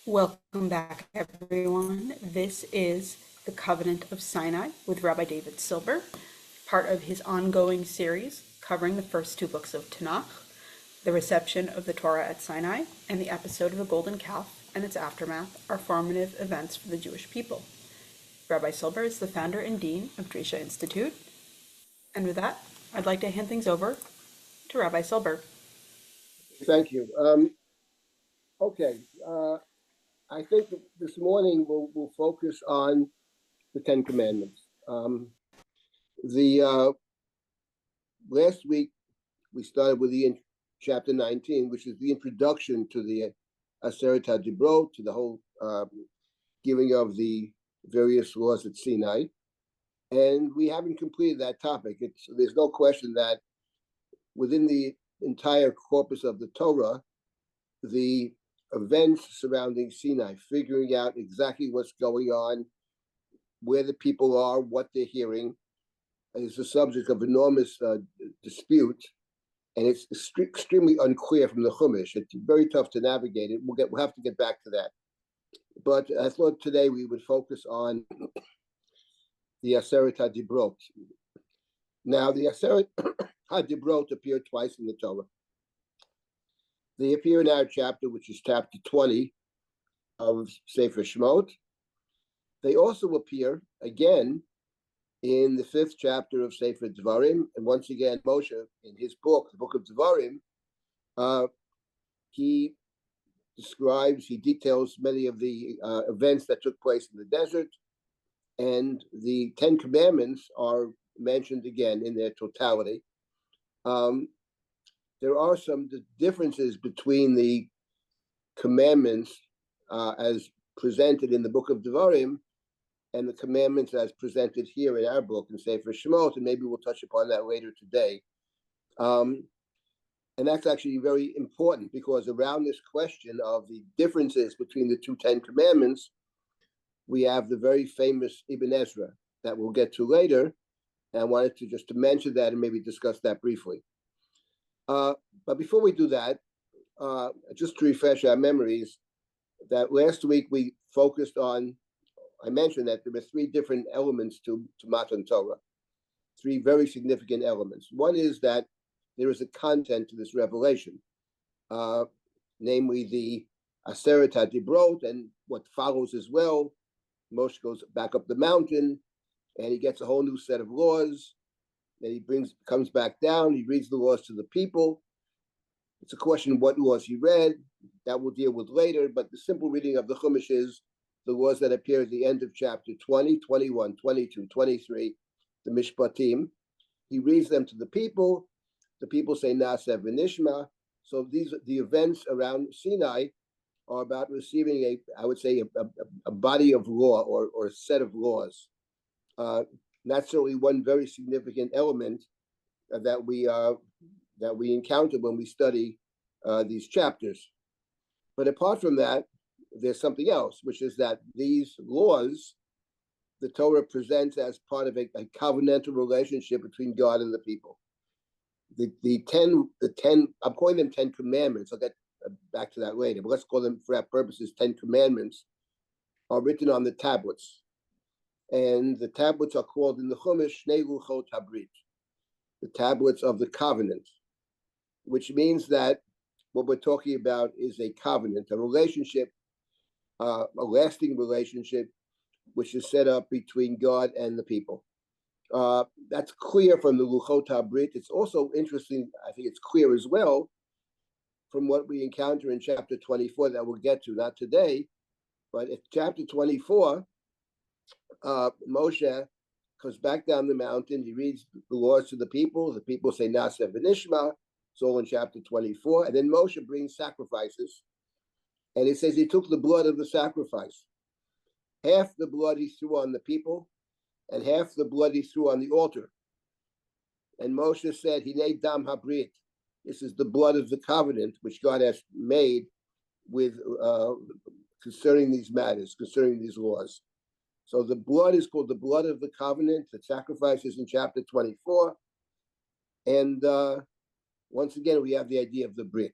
Welcome back, everyone. This is the Covenant of Sinai with Rabbi David Silber, part of his ongoing series covering the first two books of Tanakh, the reception of the Torah at Sinai, and the episode of the Golden Calf and its aftermath are formative events for the Jewish people. Rabbi Silber is the founder and dean of Drisha Institute. And with that, I'd like to hand things over to Rabbi Silber. Thank you. Okay. I think this morning we'll focus on the Ten Commandments. Last week we started with chapter 19, which is the introduction to the Aseret HaDibrot, to the whole giving of the various laws at Sinai, and we haven't completed that topic. There's no question that within the entire corpus of the Torah, the events surrounding Sinai, figuring out exactly what's going on, where the people are, what they're hearing, is the subject of enormous dispute, and it's extremely unclear from the Chumash. It's very tough to navigate it. We'll have to get back to that. But I thought today we would focus on the Aseret HaDibrot. Now, the Aseret HaDibrot appear twice in the Torah. They appear in our chapter, which is chapter 20 of Sefer Shemot. They also appear again in the 5th chapter of Sefer Devarim. And once again, Moshe, in his book, the book of Devarim, he details many of the events that took place in the desert. And the Ten Commandments are mentioned again in their totality. There are some differences between the commandments as presented in the book of Devarim and the commandments as presented here in our book in Sefer Shemot, and maybe we'll touch upon that later today. And that's actually very important because around this question of the differences between the two Ten Commandments, we have the very famous Ibn Ezra that we'll get to later. And I wanted to mention that and maybe discuss that briefly. But before we do that, just to refresh our memories, that last week we focused on, I mentioned that there were 3 different elements to Matan Torah, 3 very significant elements. One is that there is a content to this revelation, namely the Aseret HaDibrot and what follows as well. Moshe goes back up the mountain and he gets a whole new set of laws. Then he comes back down, he reads the laws to the people. It's a question of what laws he read. That we'll deal with later, but the simple reading of the Chumash is the laws that appear at the end of chapter 20, 21, 22, 23, the Mishpatim. He reads them to the people say Na'aseh v'nishma. So the events around Sinai are about receiving a body of law or a set of laws. That's certainly one very significant element that we encounter when we study these chapters. But apart from that, there's something else, which is that these laws, the Torah presents as part of a covenantal relationship between God and the people. The 10, I'm calling them 10 commandments. I'll get back to that later, but let's call them, for our purposes, 10 commandments, are written on the tablets. And the tablets are called in the Chumash Shnei Luchot HaBrit, the tablets of the covenant, which means that what we're talking about is a covenant, a relationship, a lasting relationship, which is set up between God and the people. That's clear from the Luchot HaBrit. It's also interesting, I think it's clear as well, from what we encounter in chapter 24 that we'll get to, not today, but in chapter 24, Moshe comes back down the mountain, he reads the laws to the people say Na'aseh v'nishma, it's all in chapter 24, and then Moshe brings sacrifices, and it says he took the blood of the sacrifice. Half the blood he threw on the people, and half the blood he threw on the altar. And Moshe said, Hinei dam habrit, this is the blood of the covenant which God has made with concerning these matters, concerning these laws. So the blood is called the blood of the covenant, the sacrifices in chapter 24. And once again, we have the idea of the Brit.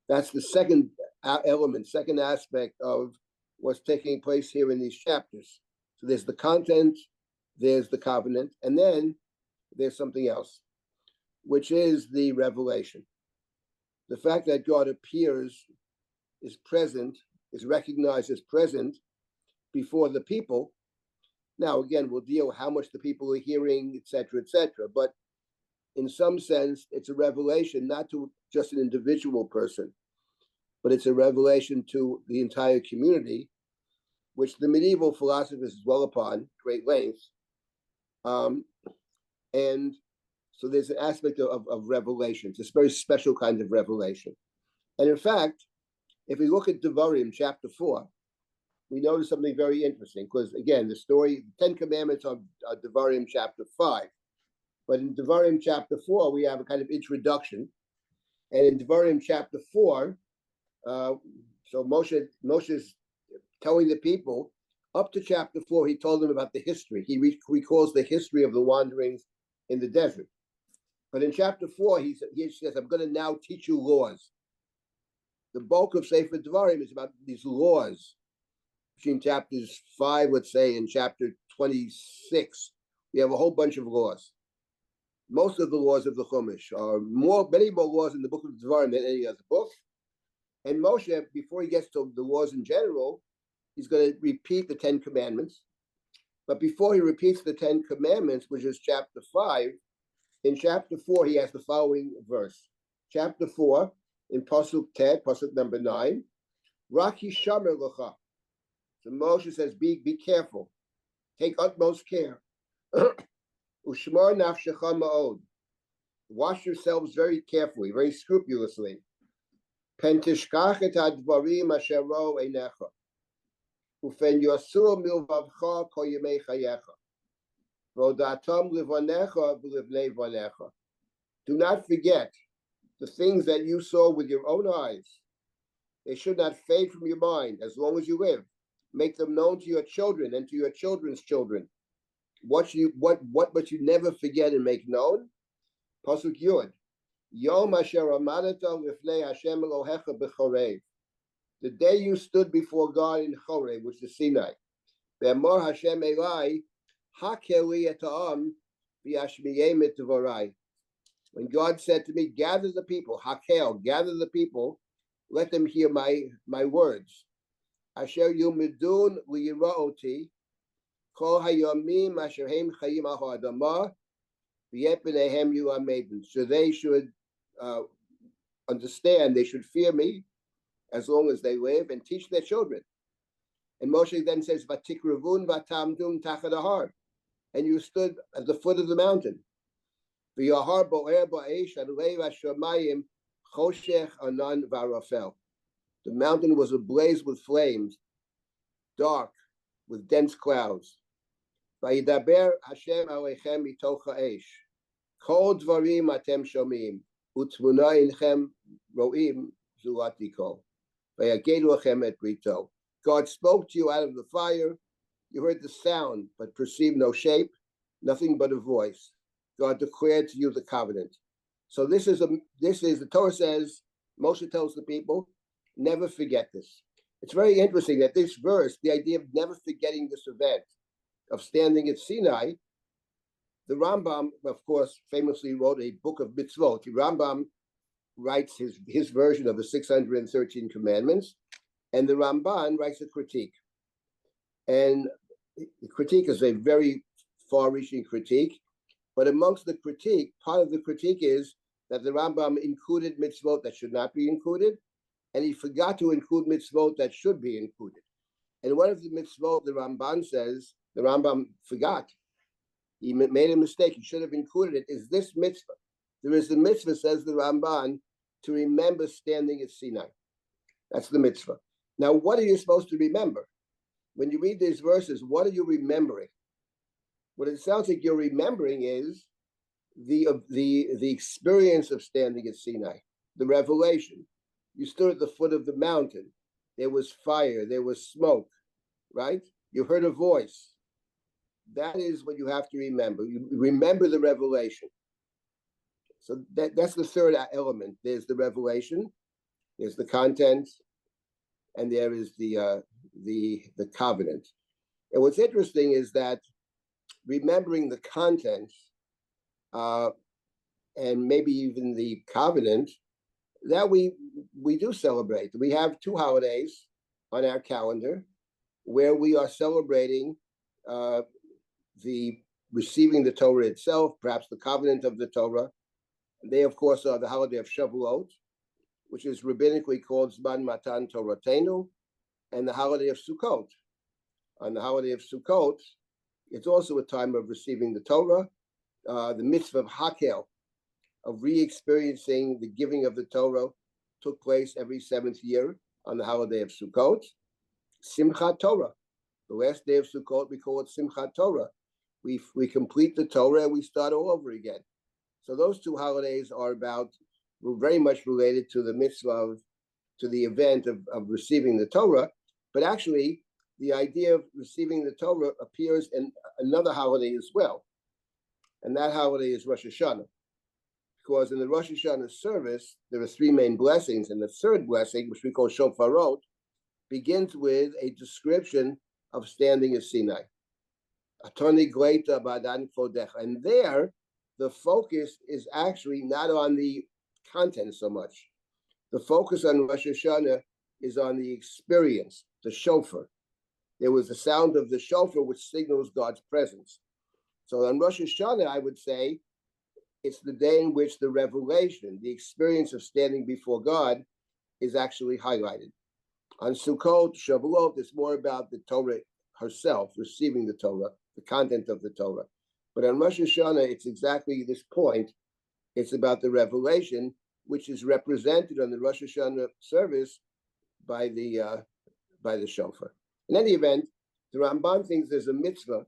That's the second element, second aspect of what's taking place here in these chapters. So there's the content, there's the covenant, and then there's something else, which is the revelation. The fact that God appears, is present, is recognized as present before the people. Now, again, we'll deal with how much the people are hearing, etc., etc. But in some sense, it's a revelation, not to just an individual person, but it's a revelation to the entire community, which the medieval philosophers dwell upon great length. And so there's an aspect of revelation. It's a very special kind of revelation. And in fact, if we look at Devarim chapter 4, we notice something very interesting, because again, the story, 10 Commandments of Devarim chapter 5. But in Devarim chapter 4, we have a kind of introduction. And in Devarim chapter 4, so Moshe's telling the people, up to chapter 4, he told them about the history. He recalls the history of the wanderings in the desert. But in chapter 4, he says, I'm going to now teach you laws. The bulk of Sefer Devarim is about these laws. Between chapters 5, let's say, and chapter 26, we have a whole bunch of laws. Most of the laws of the Chumash are many more laws in the book of Devarim than any other book. And Moshe, before he gets to the laws in general, he's going to repeat the 10 Commandments. But before he repeats the 10 Commandments, which is chapter 5, in chapter 4, he has the following verse. Chapter 4, in Pasuk Tet, Pasuk number 9, Raki Shamer Lecha. So Moshe says, be careful. Take utmost care. Ushmar nafshecha ma'od. Wash yourselves very carefully, very scrupulously. Pen tishkach et hadvarim asher ro einecha. Ufen yosur milvavcha kol yemei chayecha. V'odatam livanecha v'livnei vanecha. Do not forget the things that you saw with your own eyes. They should not fade from your mind as long as you live. Make them known to your children and to your children's children. What you never forget and make known. Pasuk Yud. Yom asher amadata lifnei Hashem Elohecha b'chorev. The day you stood before God in Chorev, which is Sinai. Ve'amar Hashem Elai hakeli et ha'am v'yashmiyem et dvarai. When God said to me, gather the people, hakel, gather the people, let them hear my words. Asher yumidun liyiraoti, kol hayomim asher hem chayim al ha'adamah, v'yet b'neihem yu'amedin. So they should understand, they should fear me as long as they live, and teach their children. And Moshe then says, Vatikravun vatamdum tachad ahar. And you stood at the foot of the mountain. V'yahar bo'er ba'esh adlei v'ashamayim choshech anan v'arafel. The mountain was ablaze with flames, dark, with dense clouds. Vayidaber Hashem aleichem mitoch ha'esh. Kol dvarim atem shomim, u'tmuna inchem ro'im zulatiko. Vayagedu lechem et brito. God spoke to you out of the fire. You heard the sound, but perceived no shape, nothing but a voice. God declared to you the covenant. So this is the Torah says, Moshe tells the people, never forget this. It's very interesting that this verse, the idea of never forgetting this event, of standing at Sinai, the Rambam, of course, famously wrote a book of mitzvot. The Rambam writes his version of the 613 commandments, and the Ramban writes a critique. And the critique is a very far-reaching critique, but amongst the critique, part of the critique is that the Rambam included mitzvot that should not be included, and he forgot to include mitzvot that should be included. And one of the mitzvot the Ramban says, the Rambam forgot. He made a mistake. He should have included it. Is this mitzvah? There is the mitzvah, says the Ramban, to remember standing at Sinai. That's the mitzvah. Now, what are you supposed to remember? When you read these verses, what are you remembering? What it sounds like you're remembering is the experience of standing at Sinai, the revelation. You stood at the foot of the mountain. There was fire. There was smoke, right? You heard a voice. That is what you have to remember. You remember the revelation. So that's the third element. There's the revelation. There's the content. and there is the covenant. And what's interesting is that remembering the contents and maybe even the covenant, that we do celebrate. We have 2 holidays on our calendar where we are celebrating the receiving the Torah itself, perhaps the covenant of the Torah. They, of course, are the holiday of Shavuot, which is rabbinically called Zman Matan Toratenu, and the holiday of Sukkot. On the holiday of Sukkot, it's also a time of receiving the Torah, the mitzvah of Hakel, of re-experiencing the giving of the Torah, took place every 7th year on the holiday of Sukkot. Simchat Torah, the last day of Sukkot, we call it Simchat Torah. We complete the Torah and we start all over again. So those 2 holidays are very much related to the mitzvah to the event of receiving the Torah. But actually, the idea of receiving the Torah appears in another holiday as well. And that holiday is Rosh Hashanah. Because in the Rosh Hashanah service, there are 3 main blessings. And the third blessing, which we call Shofarot, begins with a description of standing at Sinai. Atoni Gleita Badan Fodecha. And there, the focus is actually not on the content so much. The focus on Rosh Hashanah is on the experience, the shofar. There was the sound of the shofar, which signals God's presence. So on Rosh Hashanah, I would say, it's the day in which the revelation, the experience of standing before God, is actually highlighted. On Sukkot, Shavuot, it's more about the Torah herself, receiving the Torah, the content of the Torah. But on Rosh Hashanah, it's exactly this point. It's about the revelation, which is represented on the Rosh Hashanah service by the shofar. In any event, the Ramban thinks there's a mitzvah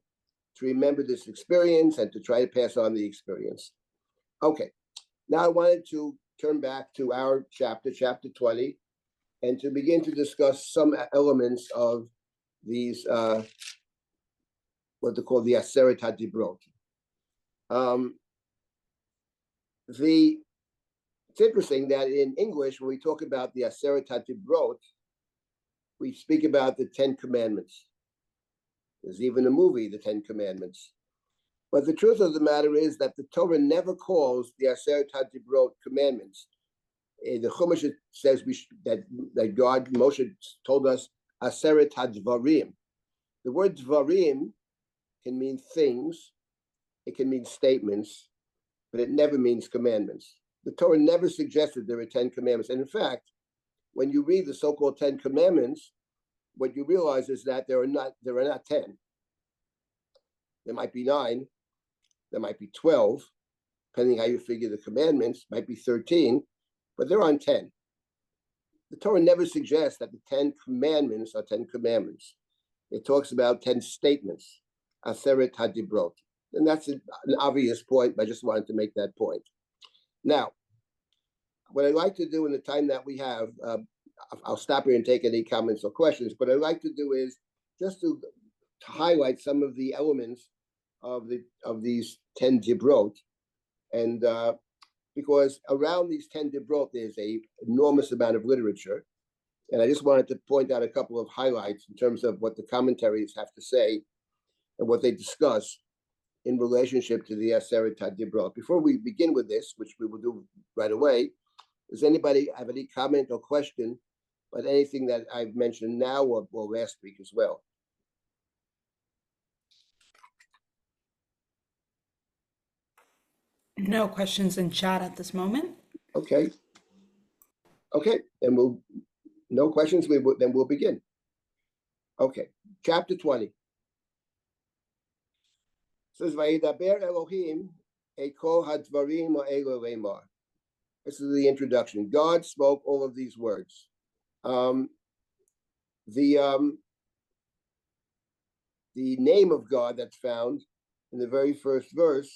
to remember this experience and to try to pass on the experience. Okay, now I wanted to turn back to our chapter 20, and to begin to discuss some elements of these, what they call the Aseret HaDibrot. It's interesting that in English, when we talk about the Aseret HaDibrot, we speak about the 10 Commandments. There's even a movie, The 10 Commandments. But the truth of the matter is that the Torah never calls the Aseret HaDibrot commandments. The Chumash says that God, Moshe told us, Aseret HaDvarim. The word Dvarim can mean things, it can mean statements, but it never means commandments. The Torah never suggested there are 10 commandments. And in fact, when you read the so-called 10 commandments, what you realize is that there are not 10. There might be 9, there might be 12, depending how you figure the commandments, might be 13, but there aren't 10. The Torah never suggests that the 10 commandments are 10 commandments. It talks about 10 statements, Aseret HaDibrot. And that's an obvious point, but I just wanted to make that point. Now, what I'd like to do in the time that we have, I'll stop here and take any comments or questions, but I'd like to do is just to highlight some of the elements of these 10 Dibrot. And because around these 10 Dibrot, there's an enormous amount of literature. And I just wanted to point out a couple of highlights in terms of what the commentaries have to say and what they discuss in relationship to the Aseret HaDibrot. Before we begin with this, which we will do right away, does anybody have any comment or question about anything that I've mentioned now or last week as well? No questions in chat at this moment. Okay, then no questions, then we'll begin. Okay, chapter 20. It says, Vayidaber Elohim Eko Hadvarim Ha'elu Leimar. This is the introduction. God spoke all of these words. The name of God that's found in the very first verse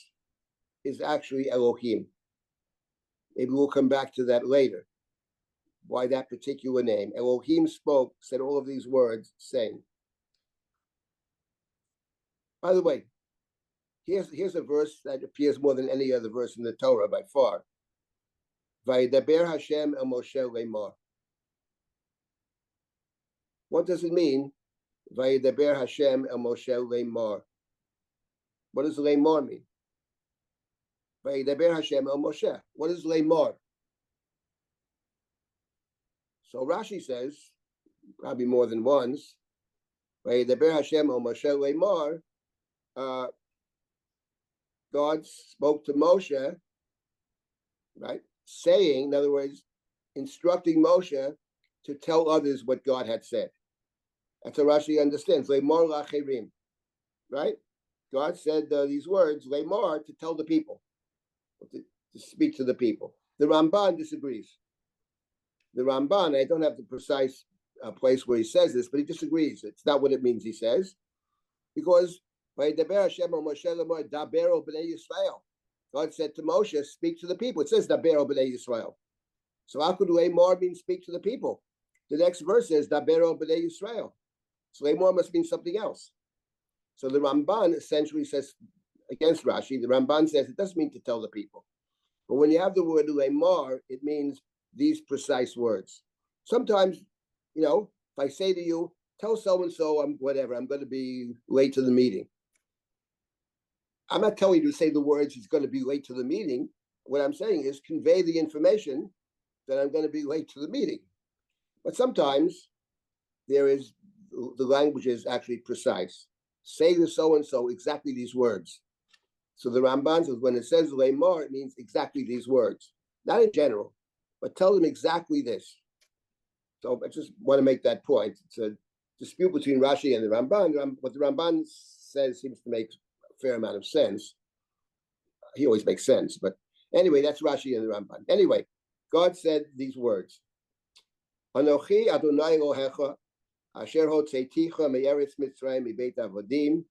is actually Elohim. Maybe we'll come back to that later. Why that particular name? Elohim spoke, said all of these words, saying. By the way, here's a verse that appears more than any other verse in the Torah by far. Vayidaber Hashem el Moshe Leimar. What does it mean? Vayidaber Hashem el Moshe leimor. What does leimor mean? Vayidaber Hashem el Moshe. What is leimor? So Rashi says, probably more than once, Vayidaber Hashem el Moshe leimor. God spoke to Moshe, right? Saying, in other words, instructing Moshe to tell others what God had said. That's how Rashi understands. Leimor lacherim, right? God said these words, leimor, to tell the people, to speak to the people. The Ramban disagrees. The Ramban, I don't have the precise place where he says this, but he disagrees. It's not what it means, he says, because God said to Moshe, speak to the people. It says Dabero b'nei Yisrael. So how could leimor mean speak to the people? The next verse says Dabero b'nei Yisrael. So leimor must mean something else. So the Ramban essentially says against Rashi. The Ramban says it doesn't mean to tell the people, but when you have the word leimor, it means these precise words. Sometimes, if I say to you, tell so and so I'm going to be late to the meeting. I'm not telling you to say the words he's going to be late to the meeting. What I'm saying is convey the information that I'm going to be late to the meeting. But sometimes the language is actually precise. Say to so-and-so exactly these words. So the Ramban says when it says leimor, it means exactly these words. Not in general, but tell them exactly this. So I just want to make that point. It's a dispute between Rashi and the Ramban. What the Ramban says seems to make fair amount of sense. He always makes sense, but anyway, that's Rashi and the Ramban. Anyway, God said these words: Anochi Adonai Elohecha, Asher hotzeiticha me'eretz Mitzrayim mibeit avodim,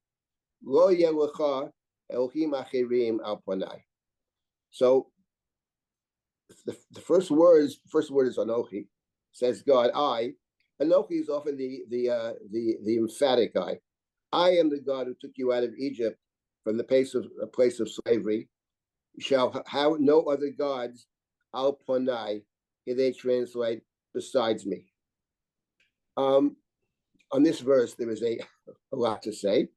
lo yeh lecha Elohim acherim al panai. So the first word is Anochi. Says God, I. Anochi is often the emphatic I. I am the God who took you out of Egypt from the place of slavery. You shall have no other gods, al ponai, here they translate, besides me. On this verse, there is a lot to say.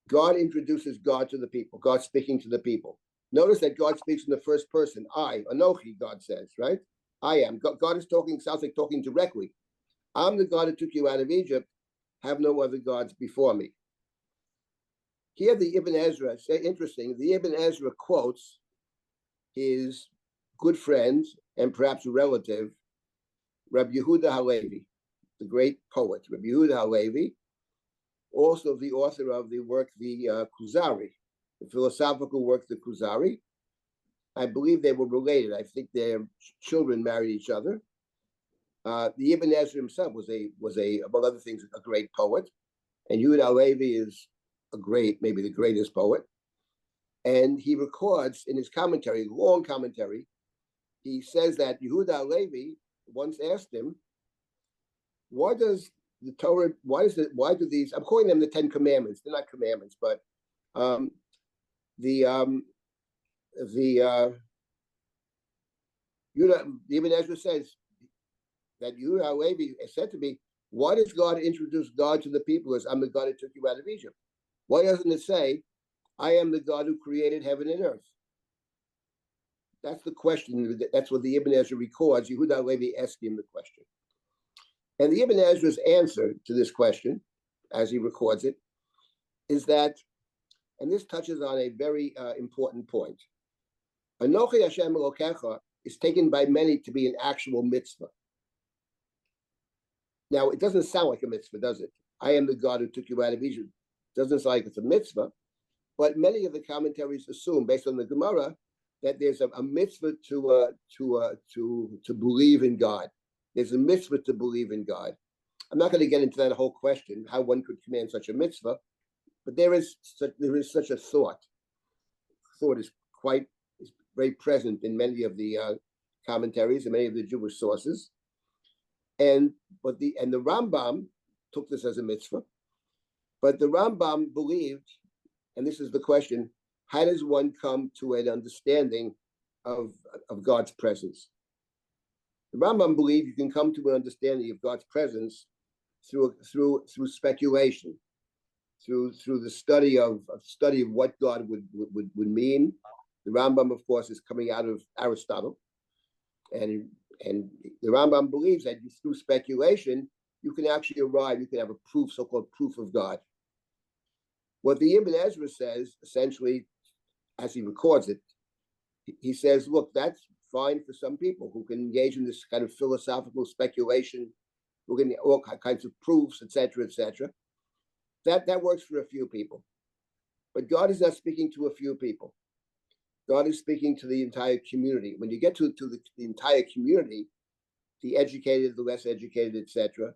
God introduces God to the people, God speaking to the people. Notice that God speaks in the first person, I, Anochi, God says, right? I am. God is talking, sounds like talking directly. I'm the God who took you out of Egypt. Have no other gods before me. Here the Ibn Ezra, interesting, the Ibn Ezra quotes his good friend and perhaps relative, Rabbi Yehuda Halevi, the great poet, Rabbi Yehuda Halevi, also the author of the work, the Kuzari, the philosophical work, the Kuzari. I believe they were related. I think their children married each other. The Ibn Ezra himself was among other things, a great poet, and Yehuda Halevi is maybe the greatest poet. And he records in his commentary, long commentary, he says that Yehuda Halevi once asked him, why does the Torah, why do these, I'm calling them the 10 Commandments, they're not commandments, but the Ibn Ezra says that Yehuda Halevi said to me, why does God introduce God to the people as I'm the God who took you out of Egypt? Why doesn't it say, I am the God who created heaven and earth? That's the question. That's what the Ibn Ezra records. Yehuda Halevi asked him the question. And the Ibn Ezra's answer to this question, as he records it, is that, and this touches on a very important point, Anochi Hashem Elokecha is taken by many to be an actual mitzvah. Now, it doesn't sound like a mitzvah, does it? I am the God who took you out of Egypt. It doesn't sound like it's a mitzvah, but many of the commentaries assume, based on the Gemara, that there's a mitzvah to believe in God. There's a mitzvah to believe in God. I'm not going to get into that whole question, how one could command such a mitzvah, but there is such a thought. Thought is very present in many of the commentaries and many of the Jewish sources. And the Rambam took this as a mitzvah, but the Rambam believed, and this is the question, how does one come to an understanding of God's presence? The Rambam believes you can come to an understanding of God's presence through speculation, through the study of what God would mean. The Rambam, of course, is coming out of Aristotle, and the Rambam believes that through speculation you can actually arrive. You can have a proof, so-called proof of God. What the Ibn Ezra says, essentially, as he records it, he says, look, that's fine for some people who can engage in this kind of philosophical speculation, who can all kinds of proofs, etc., etc. That works for a few people. But God is not speaking to a few people. God is speaking to the entire community. When you get to the entire community, the educated, the less educated, etc.,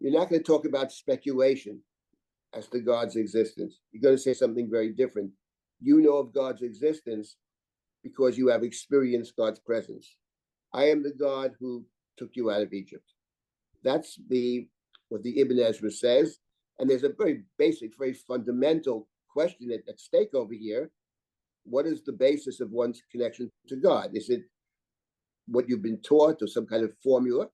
you're not going to talk about speculation as to God's existence. You're going to say something very different. You know of God's existence because you have experienced God's presence. I am the God who took you out of Egypt. That's what the Ibn Ezra says. And there's a very basic, very fundamental question at stake over here. What is the basis of one's connection to God? Is it what you've been taught or some kind of formula?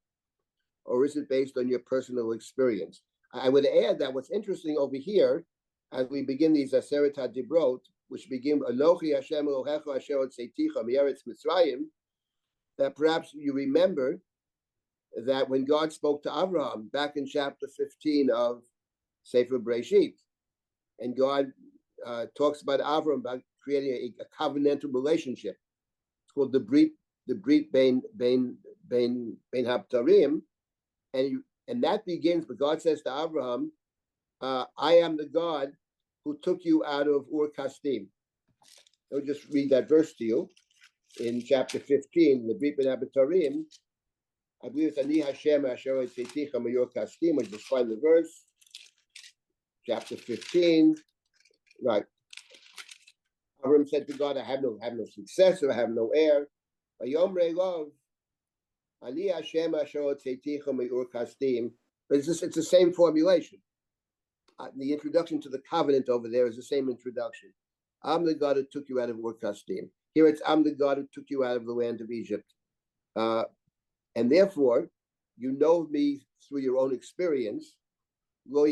Or is it based on your personal experience? I would add that what's interesting over here, as we begin these Aseret HaDibrot, which begin, Anochi Hashem Elohecha Asher Hotzeiticha Me'eretz Mitzrayim, that perhaps you remember that when God spoke to Abraham back in chapter 15 of Sefer Breshit, and God talks about Abraham about creating a covenantal relationship. It's called the Brit Bein Habtarim, and that begins. But God says to Abraham, "I am the God who took you out of Ur Kasdim." I'll just read that verse to you in chapter 15, the Brit Bein Habtarim. I believe it's Ani Hashem Asher Hotzeiticha Me'ur Kasdim. I just find the verse. Chapter 15, right. Abraham said to God, I have no successor, I have no heir. But it's the same formulation. The introduction to the covenant over there is the same introduction. I'm the God who took you out of Ur Kasdim. Here it's I'm the God who took you out of the land of Egypt. And therefore, you know me through your own experience. You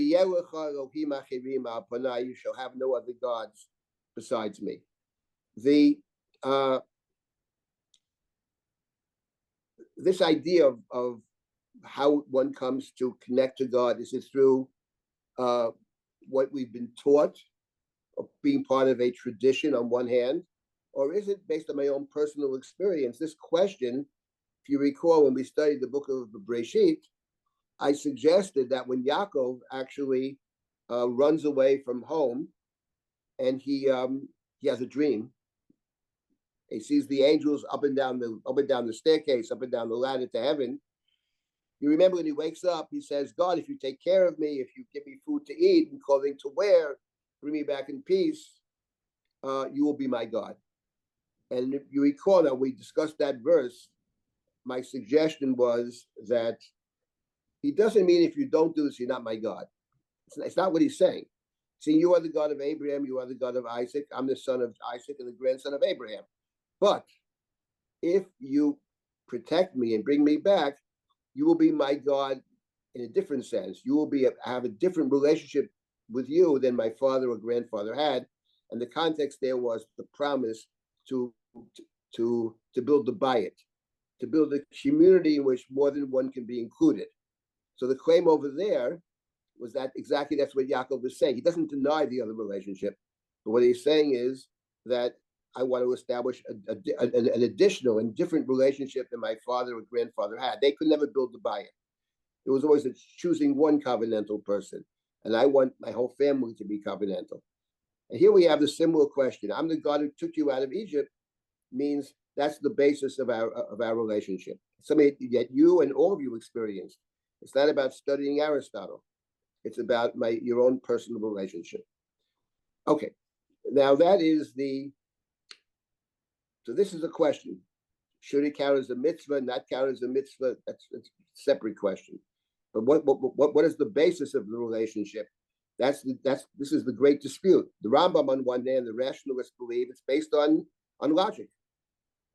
shall have no other gods besides me. This idea of how one comes to connect to God, is it through what we've been taught, of being part of a tradition on one hand, or is it based on my own personal experience? This question, if you recall, when we studied the book of Breshit, I suggested that when Yaakov actually runs away from home, and he has a dream, he sees the angels up and down the staircase, up and down the ladder to heaven. You remember when he wakes up, he says, "God, if you take care of me, if you give me food to eat and clothing to wear, bring me back in peace, you will be my God." And if you recall that we discussed that verse, my suggestion was that he doesn't mean if you don't do this, you're not my God. It's not what he's saying. See, you are the God of Abraham, you are the God of Isaac, I'm the son of Isaac and the grandson of Abraham. But if you protect me and bring me back, you will be my God in a different sense. You will have a different relationship with you than my father or grandfather had. And the context there was the promise to build the bayit, to build a community in which more than one can be included. So the claim over there was that exactly that's what Yaakov was saying. He doesn't deny the other relationship, but what he's saying is that I want to establish an additional and different relationship than my father or grandfather had. They could never build the bayit. It was always choosing one covenantal person, and I want my whole family to be covenantal. And here we have the similar question. I'm the God who took you out of Egypt means that's the basis of our relationship. Something that you and all of you experienced. It's not about studying Aristotle. It's about your own personal relationship. Okay, now so this is a question. Should it count as a mitzvah, not count as a mitzvah? That's a separate question. But what is the basis of the relationship? This is the great dispute. The Rambam on one hand, the rationalists believe it's based on logic.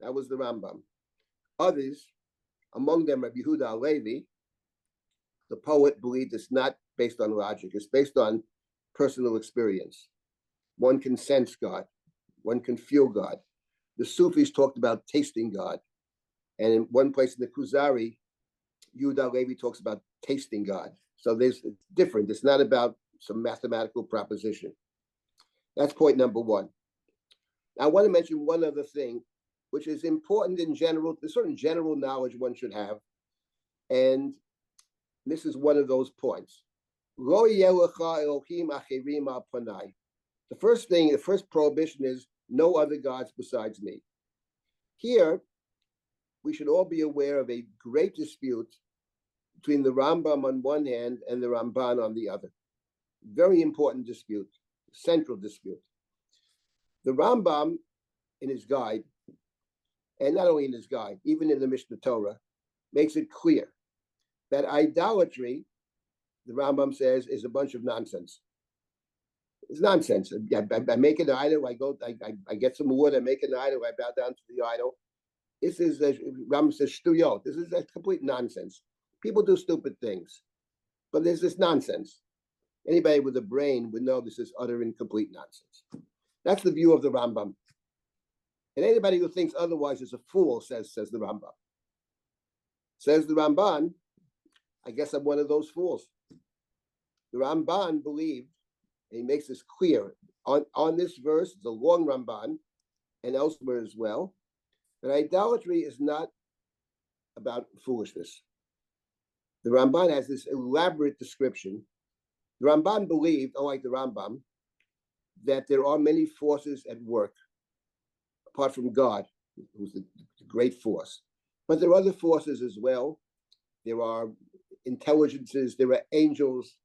That was the Rambam. Others Among them, Rabbi Yehuda Halevi, the poet, believed it's not based on logic, it's based on personal experience. One can sense God, one can feel God. The Sufis talked about tasting God. And in one place in the Kuzari, Yehuda Halevi talks about tasting God. So it's different. It's not about some mathematical proposition. That's point number one. Now, I want to mention one other thing, which is important in general. There's certain general knowledge one should have. And this is one of those points. The first prohibition is no other gods besides me. Here, we should all be aware of a great dispute between the Rambam on one hand and the Ramban on the other. Very important dispute, central dispute. The Rambam, in his guide, and not only in his guide, even in the Mishnah Torah, makes it clear that idolatry, the Rambam says, is a bunch of nonsense. It's nonsense. I make an idol, I get some wood, I make an idol, I bow down to the idol. This is, Rambam says, shtuyot. This is a complete nonsense. People do stupid things, but there's this nonsense. Anybody with a brain would know this is utter and complete nonsense. That's the view of the Rambam. And anybody who thinks otherwise is a fool, says the Rambam. Says the Ramban, I guess I'm one of those fools. The Ramban believed, and he makes this clear, on this verse, it's a long Ramban, and elsewhere as well, that idolatry is not about foolishness. The Ramban has this elaborate description. The Ramban believed, unlike the Rambam, that there are many forces at work, apart from God, who's the great force. But there are other forces as well. There are intelligences, there are angels,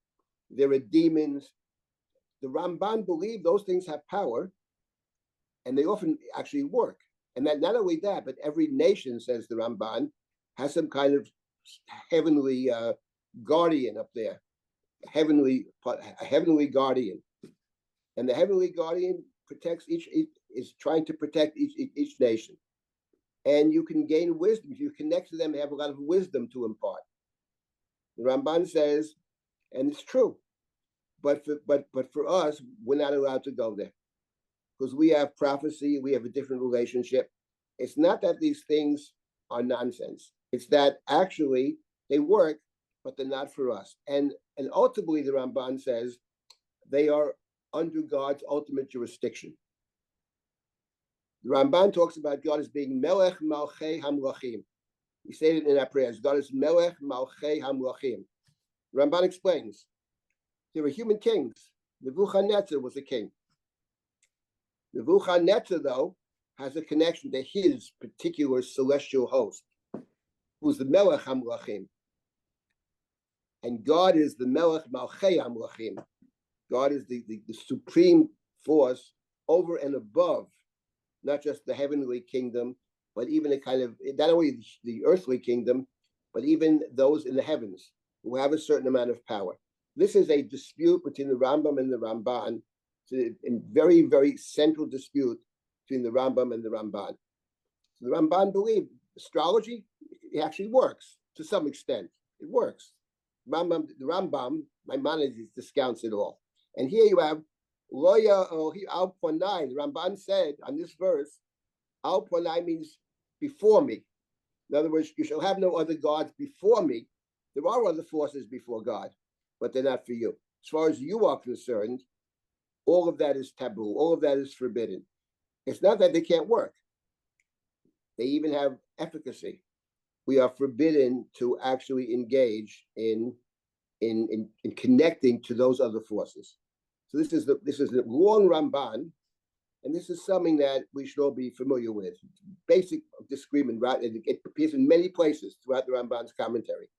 there are demons. The Ramban believed those things have power, and they often actually work. And that not only that, but every nation, says the Ramban, has some kind of heavenly guardian up there, a heavenly guardian. And the heavenly guardian protects is trying to protect each nation. And you can gain wisdom. If you connect to them, they have a lot of wisdom to impart. The Ramban says, and it's true, but for us, we're not allowed to go there because we have prophecy, we have a different relationship. It's not that these things are nonsense. It's that actually they work, but they're not for us. And ultimately, the Ramban says they are under God's ultimate jurisdiction. The Ramban talks about God as being Melech Malchei Hamlachim. We say it in our prayers. God is Melech Malchei Hamlachim. The Ramban explains there were human kings. Nebuchadnezzar was a king. Nebuchadnezzar, though, has a connection to his particular celestial host, who's the Melech Hamlachim. And God is the Melech Malchei Hamlachim. God is the supreme force over and above not just the heavenly kingdom, but even a kind of, not only the earthly kingdom, but even those in the heavens who have a certain amount of power. This is a dispute between the Rambam and the Ramban. It's a very, very central dispute between the Rambam and the Ramban. So the Ramban believed astrology, it actually works to some extent. It works. The Rambam, Maimonides, discounts it all. And here you have Loya Al Ponai. The Ramban said on this verse, Al Ponai means before me. In other words, you shall have no other gods before me. There are other forces before God, but they're not for you. As far as you are concerned, all of that is taboo. All of that is forbidden. It's not that they can't work. They even have efficacy. We are forbidden to actually engage in connecting to those other forces. So this is the long Ramban, and this is something that we should all be familiar with. Basic disagreement, right? It appears in many places throughout the Ramban's commentary.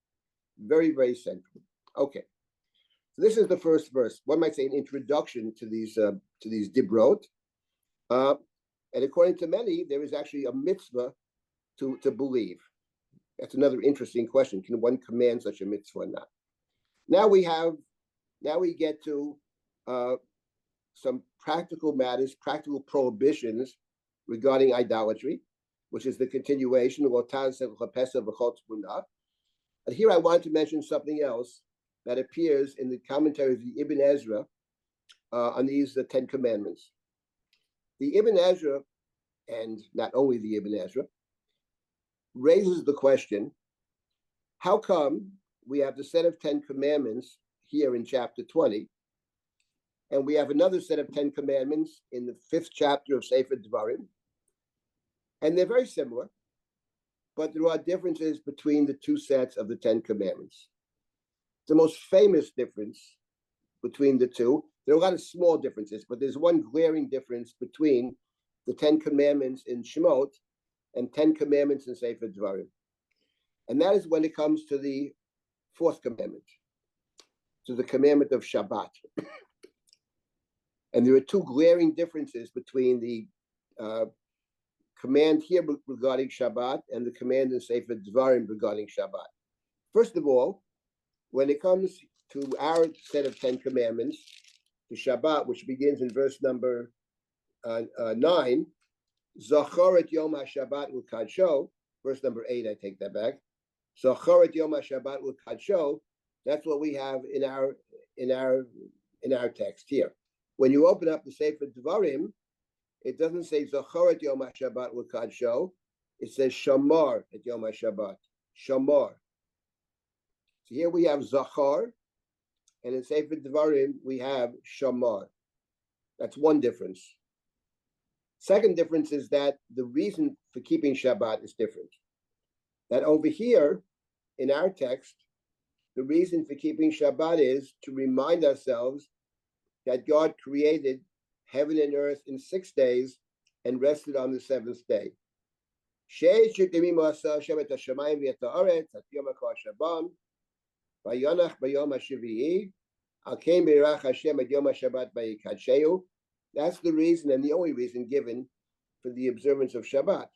Very, very central. Okay, so this is the first verse. One might say an introduction to these dibrot. And according to many, there is actually a mitzvah to believe. That's another interesting question. Can one command such a mitzvah or not? Now we get to some practical matters, practical prohibitions regarding idolatry. which is the continuation of and here I want to mention something else that appears in the commentary of the Ibn Ezra on these 10 commandments. The Ibn Ezra, and not only the Ibn Ezra, raises the question, how come we have the set of 10 commandments here in chapter 20, and we have another set of 10 commandments in the 5th chapter of Sefer Devarim, and they're very similar, but there are differences between the two sets of the 10 commandments. The most famous difference between the two, there are a lot of small differences, but there's one glaring difference between the 10 commandments in Shemot and 10 commandments in Sefer Devarim. And that is when it comes to the 4th commandment, to the commandment of Shabbat. And there are two glaring differences between the command here regarding Shabbat and the command in Sefer Devarim regarding Shabbat. First of all, when it comes to our set of 10 commandments, to Shabbat, which begins in verse number 9, Zachor et Yom HaShabbat U'Kadsho, verse number 8, I take that back. Zachor et Yom HaShabbat U'Kadsho, that's what we have in our text here. When you open up the Sefer Devarim, it doesn't say Zachor et Yom HaShabbat U'Kadsho, it says Shamar et Yom HaShabbat, Shamar. So here we have Zachor, and in Sefer Devarim we have Shamar. That's one difference. Second difference is that the reason for keeping Shabbat is different. That over here in our text, the reason for keeping Shabbat is to remind ourselves that God created heaven and earth in 6 days and rested on the 7th day. That's the reason and the only reason given for the observance of Shabbat.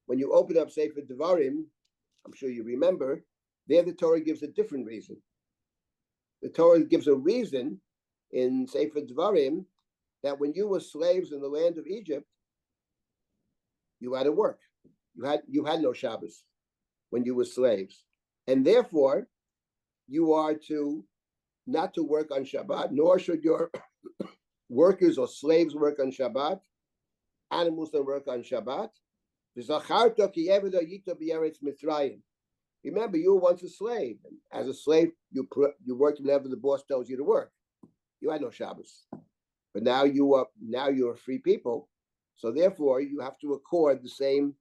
When you open up Sefer Devarim, I'm sure you remember, there the Torah gives a different reason. The Torah gives a reason in Sefer Devarim that when you were slaves in the land of Egypt, you had to work. You had no Shabbos when you were slaves. And therefore, you are to not to work on Shabbat, nor should your workers or slaves work on Shabbat. Animals don't work on Shabbat. Remember, you were once a slave. And as a slave, you worked whenever the boss tells you to work. You had no Shabbos. But now you're free people. So therefore, you have to accord the same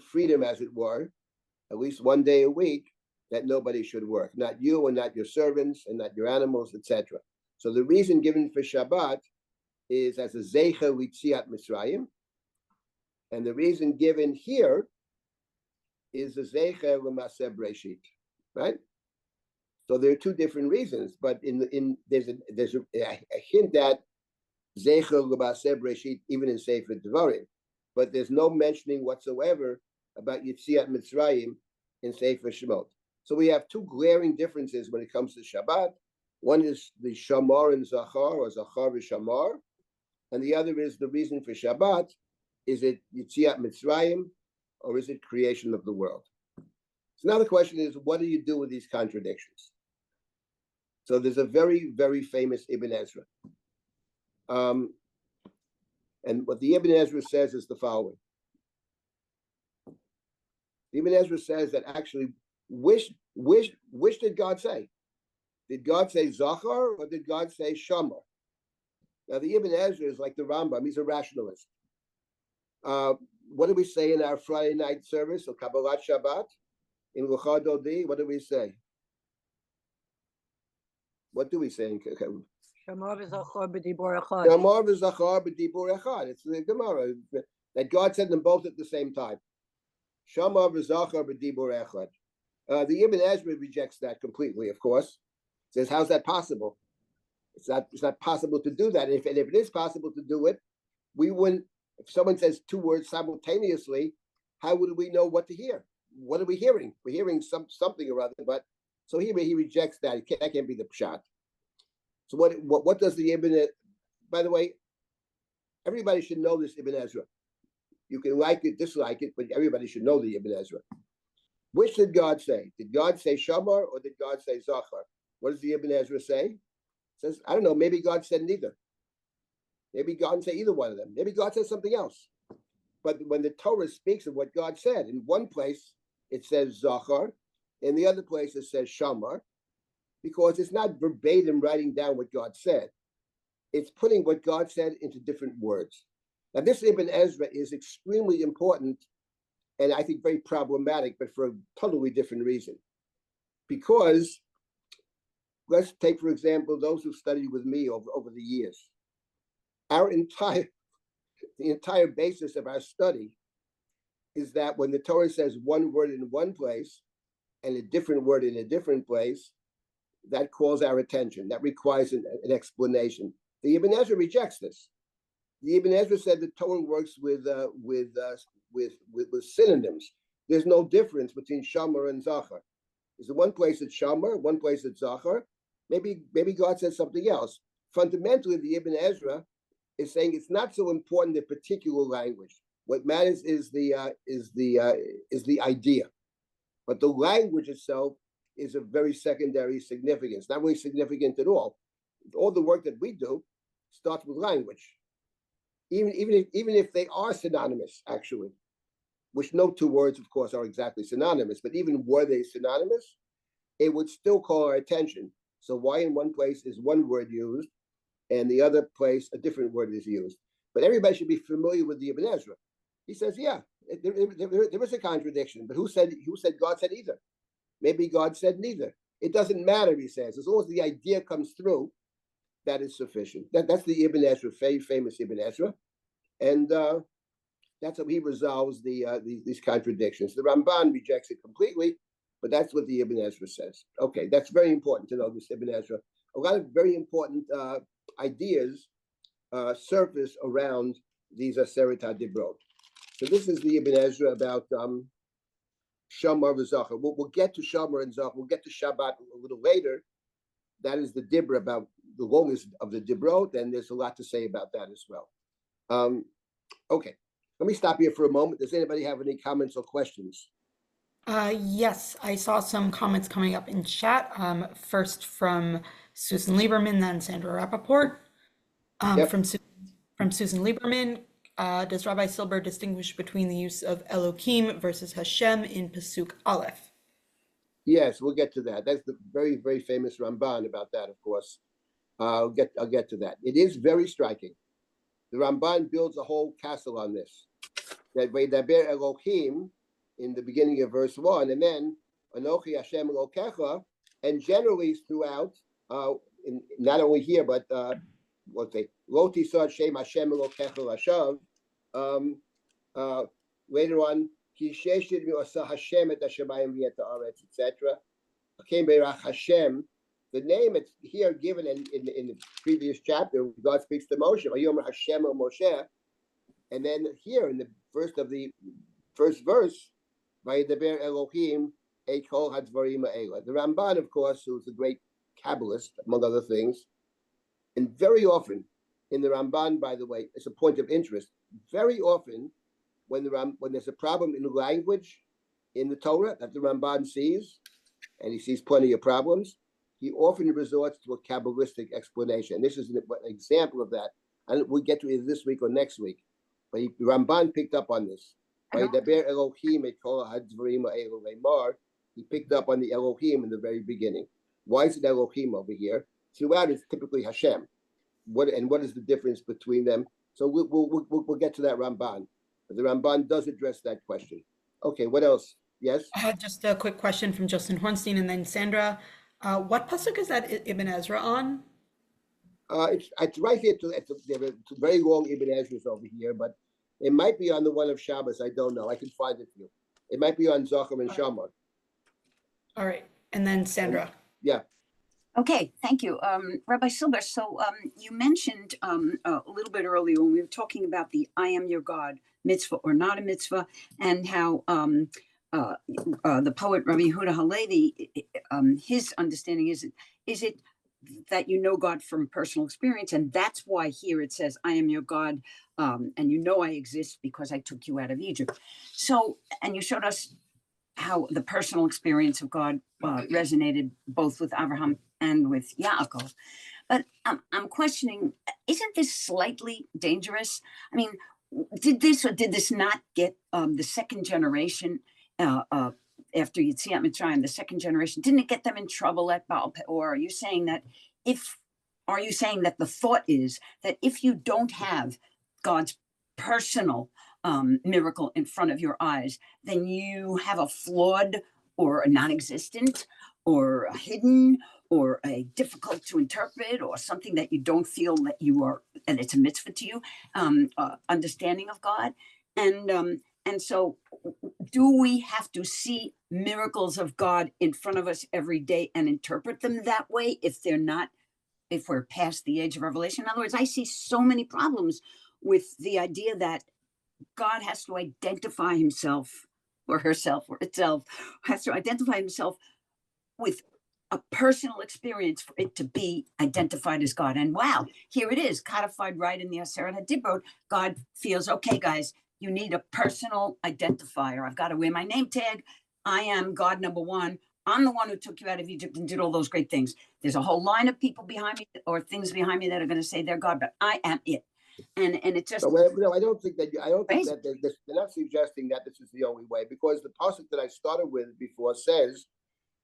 freedom, as it were, at least one day a week, that nobody should work. Not you and not your servants and not your animals, etc. So the reason given for Shabbat is as a Zeicha L'Tziat Mitzrayim. And the reason given here is a Zeicha L'Maseh Breshit, right? So there are two different reasons, but there's a hint that Zeicha L'Maseh Breshit even in Sefer Devarim, but there's no mentioning whatsoever about Yetziat Mitzrayim in Sefer Shemot. So we have two glaring differences when it comes to Shabbat. One is the Shamar and Zachar, or Zachar v'Shamar, and the other is the reason for Shabbat. Is it Yetziat Mitzrayim, or is it creation of the world? So now the question is, what do you do with these contradictions? So there's a very, very famous Ibn Ezra. And what the Ibn Ezra says is the following. The Ibn Ezra says that actually, which did God say? Did God say Zachar or did God say Shamar? Now the Ibn Ezra is like the Rambam, he's a rationalist. What do we say in our Friday night service, or Kabbalat Shabbat? In Luchad Dodi, what do we say? What do we say in Shamar v'Zachar b'dibur echad. Shamar v'Zachar b'dibur echad. It's the Gemara that God said them both at the same time. Shamar v'Zachar b'dibur echad. The Ibn Ezra rejects that completely, of course. Says, how's that possible? It's not possible to do that. And if it is possible to do it, we wouldn't. If someone says two words simultaneously, how would we know what to hear? What are we hearing? We're hearing something or other. But so he rejects that. That can't be the pshat. So what does the Ibn? By the way, everybody should know this Ibn Ezra. You can like it, dislike it, but everybody should know the Ibn Ezra. Which did God say? Did God say Shamar or did God say Zachar? What does the Ibn Ezra say? It says, I don't know, maybe God said neither. Maybe God didn't say either one of them. Maybe God said something else. But when the Torah speaks of what God said, in one place it says Zachar, in the other place it says Shamar, because it's not verbatim writing down what God said. It's putting what God said into different words. Now, this Ibn Ezra is extremely important and I think very problematic, but for a totally different reason. Because let's take, for example, those who studied with me over the years. The entire basis of our study is that when the Torah says one word in one place and a different word in a different place, that calls our attention. That requires an explanation. The Ibn Ezra rejects this. The Ibn Ezra said the Torah works with synonyms. There's no difference between Shamar and Zachar. Is the one place it's Shamar, one place it's Zachar. Maybe God said something else. Fundamentally, the Ibn Ezra is saying it's not so important the particular language. What matters is the idea. But the language itself is of very secondary significance, not really significant at all. All the work that we do starts with language. Even if they are synonymous, actually, which no two words, of course, are exactly synonymous, but even were they synonymous, it would still call our attention. So why in one place is one word used and the other place a different word is used? But everybody should be familiar with the Ibn Ezra. He says, yeah, there is a contradiction, but who said God said either? Maybe God said neither. It doesn't matter, he says, as long as the idea comes through, that is sufficient. That's the Ibn Ezra, famous Ibn Ezra, and that's how he resolves these contradictions. The Ramban rejects it completely, but that's what the Ibn Ezra says. Okay, that's very important to know this Ibn Ezra. A lot of very important ideas surface around these Aseret HaDibrot. So this is the Ibn Ezra about Shamar v'Zachar. We'll get to Shamar and Zachar. We'll get to Shabbat a little later. That is the Dibra, about the longest of the Dibrot, and there's a lot to say about that as well. Okay, let me stop here for a moment. Does anybody have any comments or questions? Yes, I saw some comments coming up in chat. First from Susan Lieberman, then Sandra Rappaport. Yep. From Susan Lieberman, does Rabbi Silber distinguish between the use of Elohim versus Hashem in Pasuk Aleph? Yes, we'll get to that. That's the very, very famous Ramban about that, of course. I'll get to that. It is very striking. The Ramban builds a whole castle on this. That Vaydaber Elohim in the beginning of verse 1, and then Anochi Hashem Elokecha, and generally throughout, not only here, but what's it? Lo tisad Shem Hashem Elokecha Lashav. Later on, Ki sheshid mi'asa Hashem et Hashemayim v'et haaretz, etc. Hakem beirach Hashem. The name it's here given in the previous chapter, God speaks to Moshe, Vayomer Hashem el Moshe, and then here in the first verse, Vayidaber Elohim et kol hadvarim ha'ela. The Ramban, of course, who's a great Kabbalist, among other things, and very often in the Ramban, by the way, it's a point of interest. Very often, when there's a problem in the language in the Torah that the Ramban sees, and he sees plenty of problems, he often resorts to a Kabbalistic explanation. This is an example of that. And we'll get to it this week or next week. But Ramban picked up on this. He picked up on the Elohim in the very beginning. Why is it Elohim over here? Throughout, it's typically Hashem. What is the difference between them? So we'll get to that Ramban. But the Ramban does address that question. Okay, what else? Yes? Just a quick question from Justin Hornstein and then Sandra. What pasuk is that Ibn Ezra on? It's right here. It's a very long Ibn Ezra's over here, but it might be on the one of Shabbos. I don't know. I can find it for you. It might be on Zachar and Shamar. All right, and then Sandra. Yeah. Okay, thank you. Rabbi Silber, so you mentioned a little bit earlier when we were talking about the I am your God, mitzvah or not a mitzvah, and how the poet Rabbi Yehuda Halevi, his understanding is it that you know God from personal experience. And that's why here it says, I am your God. And you know I exist because I took you out of Egypt. So, and you showed us how the personal experience of God resonated both with Abraham and with Yaakov. But I'm questioning, isn't this slightly dangerous? I mean, did this or did this not get the second generation after Yetziat Mitzrayim, the second generation, didn't it get them in trouble at Baal Peor? Are you saying that the thought is that if you don't have God's personal miracle in front of your eyes, then you have a flawed or a non-existent or a hidden or a difficult to interpret or something that you don't feel that you are, and it's a mitzvah to you, understanding of God. And so do we have to see miracles of God in front of us every day and interpret them that way if they're not, if we're past the age of revelation? In other words, I see so many problems with the idea that God has to identify himself or herself or itself, has to identify himself with a personal experience for it to be identified as God. And wow, here it is, codified right in the Aseret HaDibrot. God feels, okay, guys, you need a personal identifier. I've got to wear my name tag. I am God number one. I'm the one who took you out of Egypt and did all those great things. There's a whole line of people behind me or things behind me that are going to say they're God, but I am it. And it just no, I don't think that crazy. they're not suggesting that this is the only way, because the pasuk that I started with before says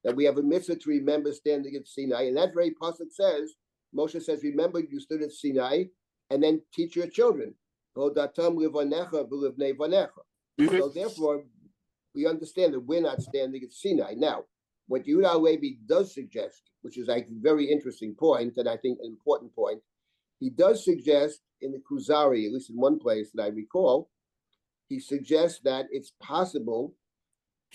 that we have a mitzvah to remember standing at Sinai, and that very pasuk says, Moshe says, remember you stood at Sinai, and then teach your children. So therefore, we understand that we're not standing at Sinai. Now, what Yehuda Halevi does suggest, which is a very interesting point, and I think an important point, he does suggest in the Kuzari, at least in one place that I recall, he suggests that it's possible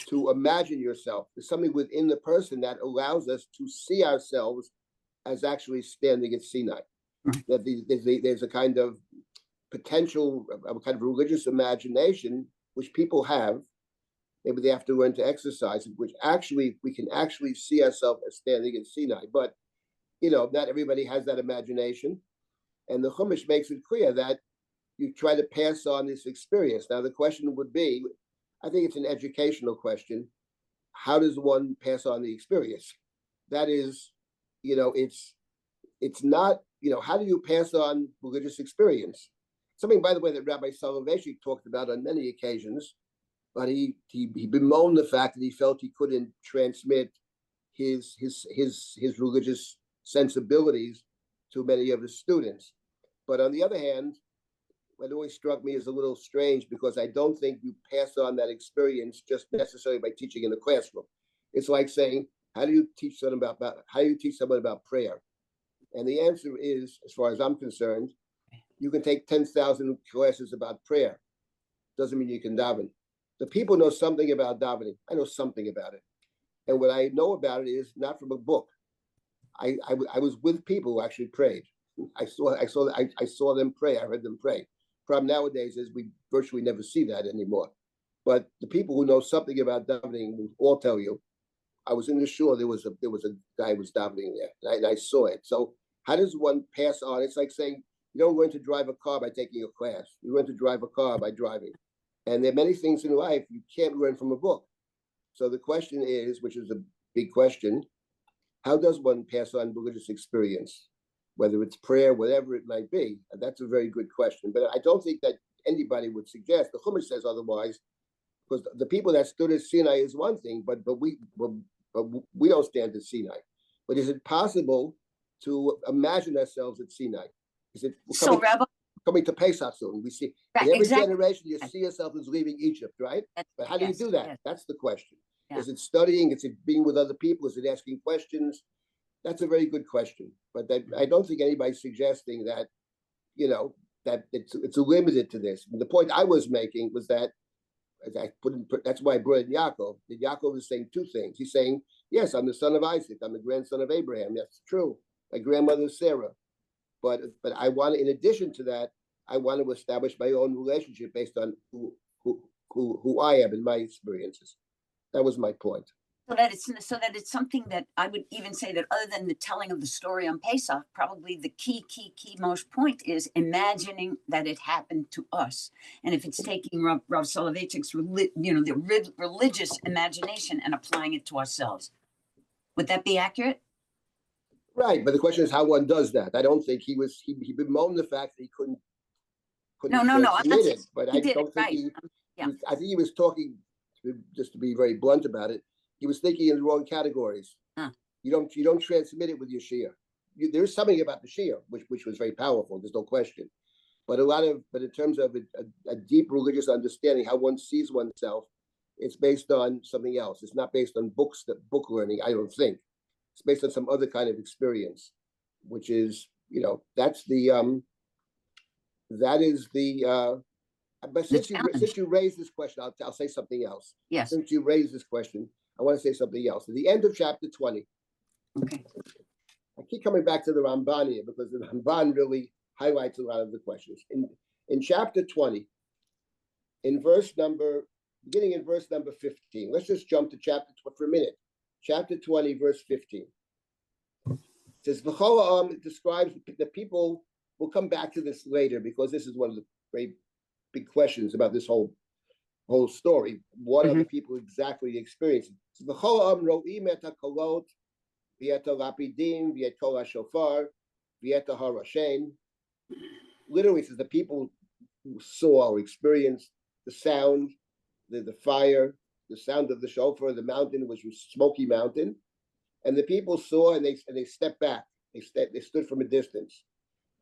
to imagine yourself. There's something within the person that allows us to see ourselves as actually standing at Sinai. That there's a kind of potential, a kind of religious imagination, which people have. Maybe they have to learn to exercise it, which actually, we can actually see ourselves as standing at Sinai. But, not everybody has that imagination. And the Chumash makes it clear that you try to pass on this experience. Now, the question would be, I think it's an educational question. How does one pass on the experience? That is, it's not, how do you pass on religious experience? Something, by the way, that Rabbi Soloveitchik talked about on many occasions, but he bemoaned the fact that he felt he couldn't transmit his religious sensibilities to many of his students. But on the other hand, what always struck me as a little strange, because I don't think you pass on that experience just necessarily by teaching in the classroom. It's like saying, how do you teach someone about prayer? And the answer is, as far as I'm concerned, you can take 10,000 classes about prayer. Doesn't mean you can daven. The people know something about davening. I know something about it. And what I know about it is not from a book. I was with people who actually prayed. I saw them pray. I heard them pray. Problem nowadays is we virtually never see that anymore. But the people who know something about davening will all tell you. I was in the shul. There was a guy who was davening there, and I saw it. So how does one pass on? It's like saying you don't learn to drive a car by taking a class. You learn to drive a car by driving. And there are many things in life you can't learn from a book. So the question is, which is a big question, how does one pass on religious experience? Whether it's prayer, whatever it might be. And that's a very good question. But I don't think that anybody would suggest, the Chumash says otherwise, because the people that stood at Sinai is one thing, but we don't stand at Sinai. But is it possible to imagine ourselves at Sinai? Is it coming to Pesach soon? We see in every generation you see yourself as leaving Egypt, right? But how do you do that? Yes. That's the question. Yeah. Is it studying? Is it being with other people? Is it asking questions? That's a very good question. But I don't think anybody's suggesting that, that it's limited to this. And the point I was making was that, as I put in, that's why I brought in Yaakov. That Yaakov is saying two things. He's saying, yes, I'm the son of Isaac. I'm the grandson of Abraham. That's true. My grandmother is Sarah. But I want, in addition to that, I want to establish my own relationship based on who I am and my experiences. That was my point. So that it's something that I would even say that other than the telling of the story on Pesach, probably the key most point is imagining that it happened to us. And if it's taking Rav Soloveitchik's, religious imagination and applying it to ourselves, would that be accurate? Right, but the question is how one does that. I don't think he bemoaned the fact that he couldn't No, I'm not transmit saying it, but he I did it, don't think right. Yeah. I think he was talking, just to be very blunt about it, he was thinking in the wrong categories. Huh. You don't transmit it with your Shia. There's something about the Shia which was very powerful. There's no question, but in terms of a deep religious understanding, how one sees oneself, it's based on something else. It's not based on book learning. I don't think it's based on some other kind of experience, which is that is the. But since you raised this question, I'll say something else. Yes. Since you raised this question, I want to say something else. At the end of chapter 20, okay. I keep coming back to the Ramban here because the Ramban really highlights a lot of the questions. In chapter 20, beginning in verse number 15, let's just jump to chapter 20 for a minute. Chapter 20, verse 15. It says, it describes the people. We'll come back to this later because this is one of the great big questions about this whole story. What are the people exactly experiencing? So the ro'im et hakolot, v'et halapidim, v'et kol hashofar, v'et harashen. Literally, it says the people who saw or experienced the sound, the fire, the sound of the shofar, the mountain, which was Smoky Mountain, and the people saw and they stepped back. They stood from a distance.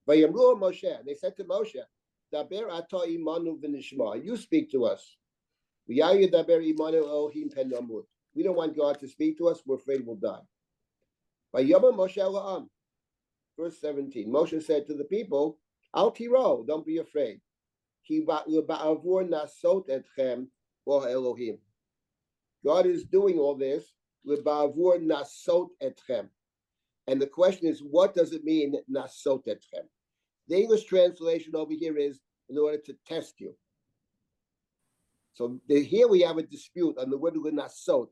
Vayamru Moshe, and they said to Moshe, Daber ata imanu v'nishma. You speak to us. We don't want God to speak to us. We're afraid we'll die. Verse 17. Moshe said to the people, Al tiro, don't be afraid. God is doing all this. And the question is, what does it mean, nasot etchem? The English translation over here is in order to test you. So here we have a dispute on the word nasot.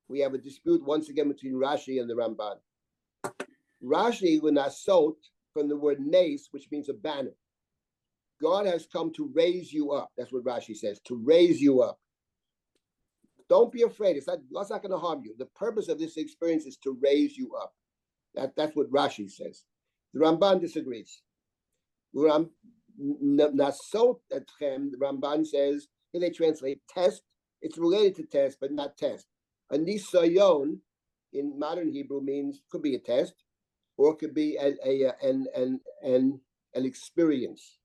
We have a dispute once again between Rashi and the Ramban. Rashi nasot from the word nes, which means a banner. God has come to raise you up. That's what Rashi says, to raise you up. Don't be afraid. God's not going to harm you. The purpose of this experience is to raise you up. That's what Rashi says. The Ramban disagrees. Nasot etchem, the Ramban says, here they translate test. It's related to test, but not test. A nisayon in modern Hebrew could be a test, or it could be an experience.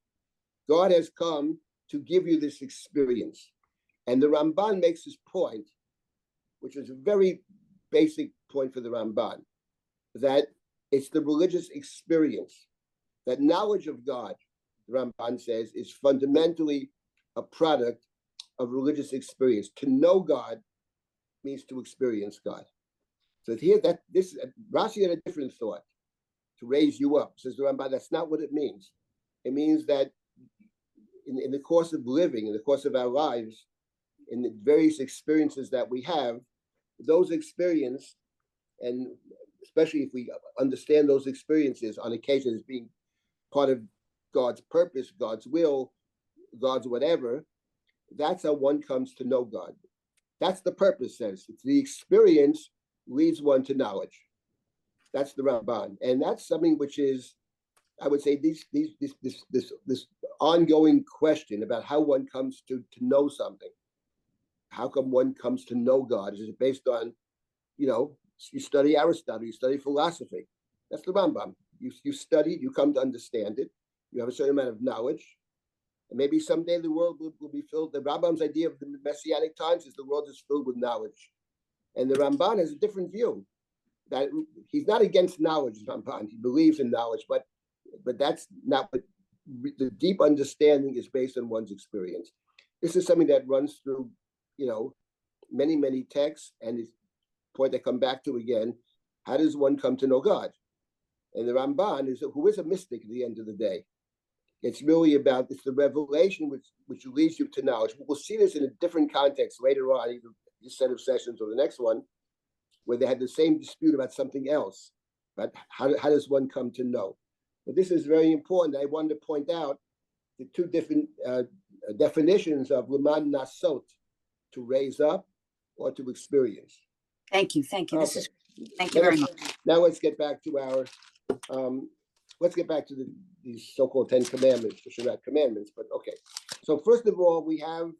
God has come to give you this experience. And the Ramban makes this point, which is a very basic point for the Ramban, that it's the religious experience, that knowledge of God, the Ramban says, is fundamentally a product of religious experience. To know God means to experience God. So here, Rashi had a different thought, to raise you up. Says the Ramban, that's not what it means. It means that in the course of living, in the course of our lives, in the various experiences that we have, those experiences, and especially if we understand those experiences on occasion as being part of God's purpose, God's will, God's whatever, that's how one comes to know God. That's the purpose, says. It's the experience leads one to knowledge. That's the Ramban. And that's something which is, I would say, this ongoing question about how one comes to know something. How come one comes to know God? Is it based on, you study Aristotle, you study philosophy? That's the Rambam. You study, you come to understand it. You have a certain amount of knowledge. And maybe someday the world will be filled. The Rambam's idea of the Messianic times is the world is filled with knowledge. And the Ramban has a different view. That he's not against knowledge, Ramban. He believes in knowledge, but that's not what the deep understanding is based on one's experience. This is something that runs through, many, many texts, and the point I come back to again, how does one come to know God? And the Ramban who is a mystic at the end of the day. It's really it's the revelation which leads you to knowledge. We'll see this in a different context later on, either at this set of sessions or the next one, where they had the same dispute about something else. But how does one come to know? But this is very important. I wanted to point out the two different definitions of Laman Nasot, to raise up or to experience. Thank you. Okay. Thank you very much. Now let's get back to our these so-called 10 commandments, which are not commandments, but okay. So first of all, we have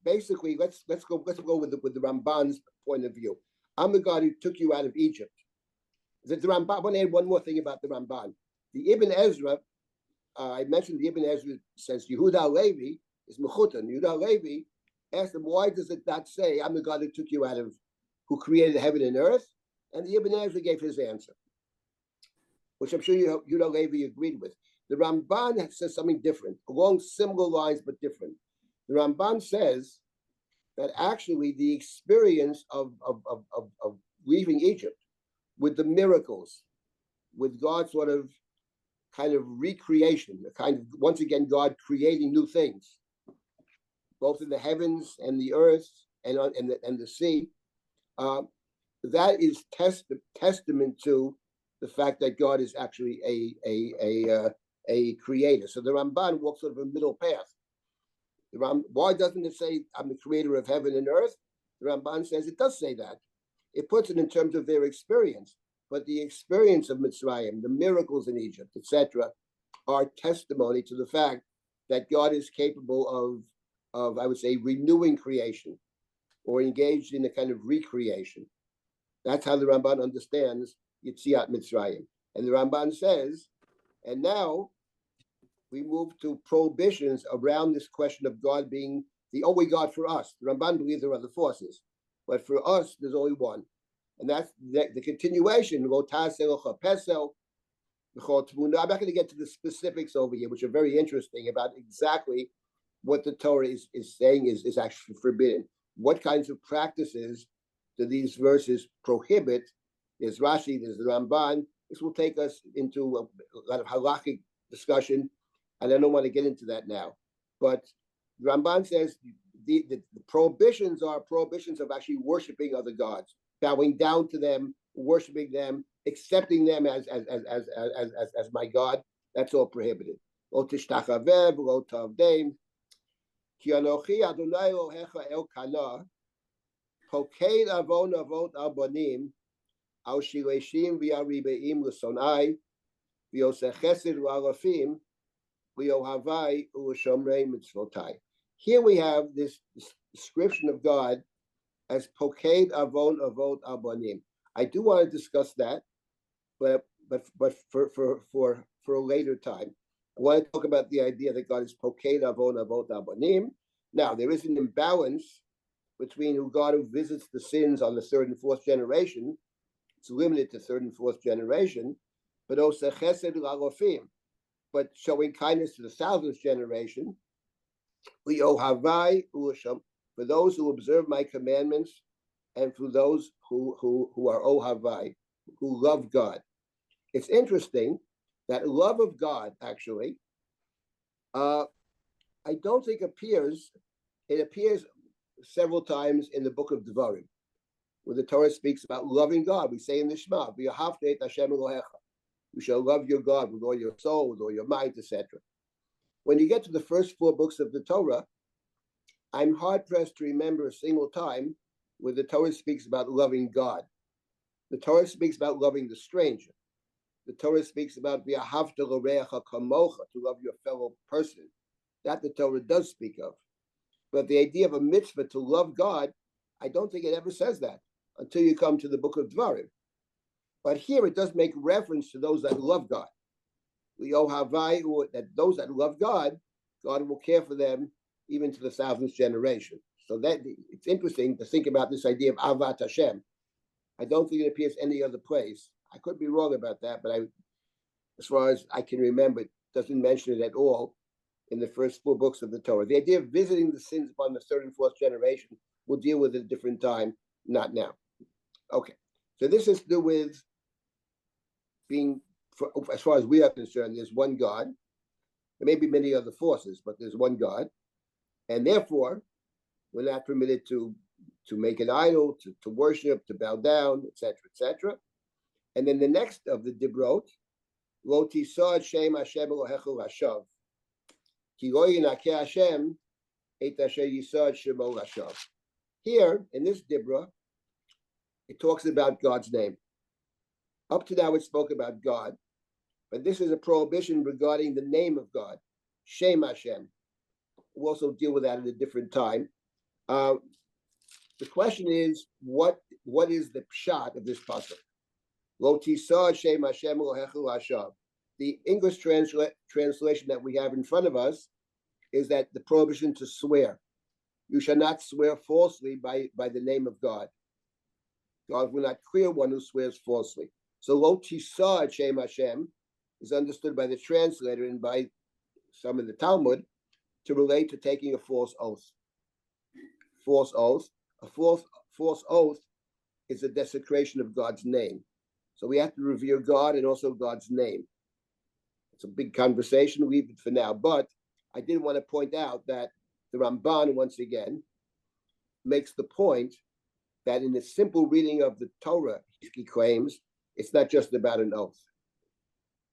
basically, let's go with the Ramban's point of view. I'm the God who took you out of Egypt. The Ramban, I want to add one more thing about the Ramban. The Ibn Ezra, I mentioned the Ibn Ezra says Yehuda Levi is Mechutan. Yehuda Levi asked him, why does it not say, I'm the God who took you out of, who created heaven and earth? And the Ibn Ezra gave his answer, which I'm sure Yehuda Levi agreed with. The Ramban says something different, along similar lines but different. The Ramban says that actually the experience of leaving Egypt, with the miracles, with God sort of kind of recreation, a kind of, once again, God creating new things, both in the heavens and the earth and the sea, that is testament to the fact that God is actually a creator. So the Ramban walks sort of a middle path. Why doesn't it say, I'm the creator of heaven and earth? The Ramban says it does say that. It puts it in terms of their experience, but the experience of Mitzrayim, the miracles in Egypt, etc., are testimony to the fact that God is capable of I would say, renewing creation, or engaged in a kind of recreation. That's how the Ramban understands Yetziat Mitzrayim. And the Ramban says, and now we move to prohibitions around this question of God being the only God for us. The Ramban believes there are other forces, but for us, there's only one. And that's the continuation. I'm not going to get to the specifics over here, which are very interesting about exactly what the Torah is saying is actually forbidden. What kinds of practices do these verses prohibit? There's Rashi, there's the Ramban. This will take us into a lot of halakhic discussion, and I don't want to get into that now. But the Ramban says the prohibitions are prohibitions of actually worshiping other gods, bowing down to them, worshiping them, accepting them as my God. That's all prohibited. Lo tishtachaveh v'lo tavdeim, ki anochi Adonai Elohecha Elkanah, poked avon avot abonim, al shileshim v'yaribeim l'sonai, v'yoseh chesed v'alafim, v'yohavai u'shomrei mitzvotai. Here we have this description of God as poked avon avot abonim. I do want to discuss that, but for a later time. I want to talk about the idea that God is poked avon avot abonim. Now, there is an imbalance between God who visits the sins on the third and fourth generation. It's limited to third and fourth generation, but also chesed l'alofim, but showing kindness to the thousandth generation. Li'ohavai u'asham, for those who observe my commandments, and for those who are ohavai, who love God. It's interesting that love of God, actually, I don't think appears. It appears several times in the book of Devarim, where the Torah speaks about loving God. We say in the Shema, "V'yahavta et Hashem Elohecha." You shall love your God with all your soul, with all your mind, etc. When you get to the first four books of the Torah, I'm hard pressed to remember a single time where the Torah speaks about loving God. The Torah speaks about loving the stranger. The Torah speaks about v'yahavta l'reacha kamocha, to love your fellow person. That the Torah does speak of. But the idea of a mitzvah to love God, I don't think it ever says that until you come to the book of Devarim. But here it does make reference to those that love God. That those that love God, God will care for them even to the thousandth generation. So that it's interesting to think about this idea of Avat Hashem. I don't think it appears any other place. I could be wrong about that, but as far as I can remember, it doesn't mention it at all in the first four books of the Torah. The idea of visiting the sins upon the third and fourth generation, we'll deal with it at a different time, not now. Okay, so this has to do with being, as far as we are concerned, there's one God. There may be many other forces, but there's one God. And therefore, We're not permitted to make an idol, to worship, to bow down, etc., etc. And then the next of the dibrot, lo tisad shem Hashem Elohecha lashav, ki lo yinakeh Hashem et asher yisad shemo lashav. Here in this dibra, it talks about God's name. Up to now, it spoke about God, but this is a prohibition regarding the name of God, Shem Hashem. We'll also deal with that at a different time. The question is, what is the pshat of this pasuk? Lo tisad Shem Hashem Elohecha lashav. The English translation that we have in front of us is that the prohibition to swear. You shall not swear falsely by the name of God. God will not clear one who swears falsely. So lo tisad Shem Hashem is understood by the translator and by some in the Talmud to relate to taking a false oath. False oath. A false oath is a desecration of God's name. So we have to revere God and also God's name. It's a big conversation, leave it for now. But I did want to point out that the Ramban, once again, makes the point that in the simple reading of the Torah, he claims, it's not just about an oath.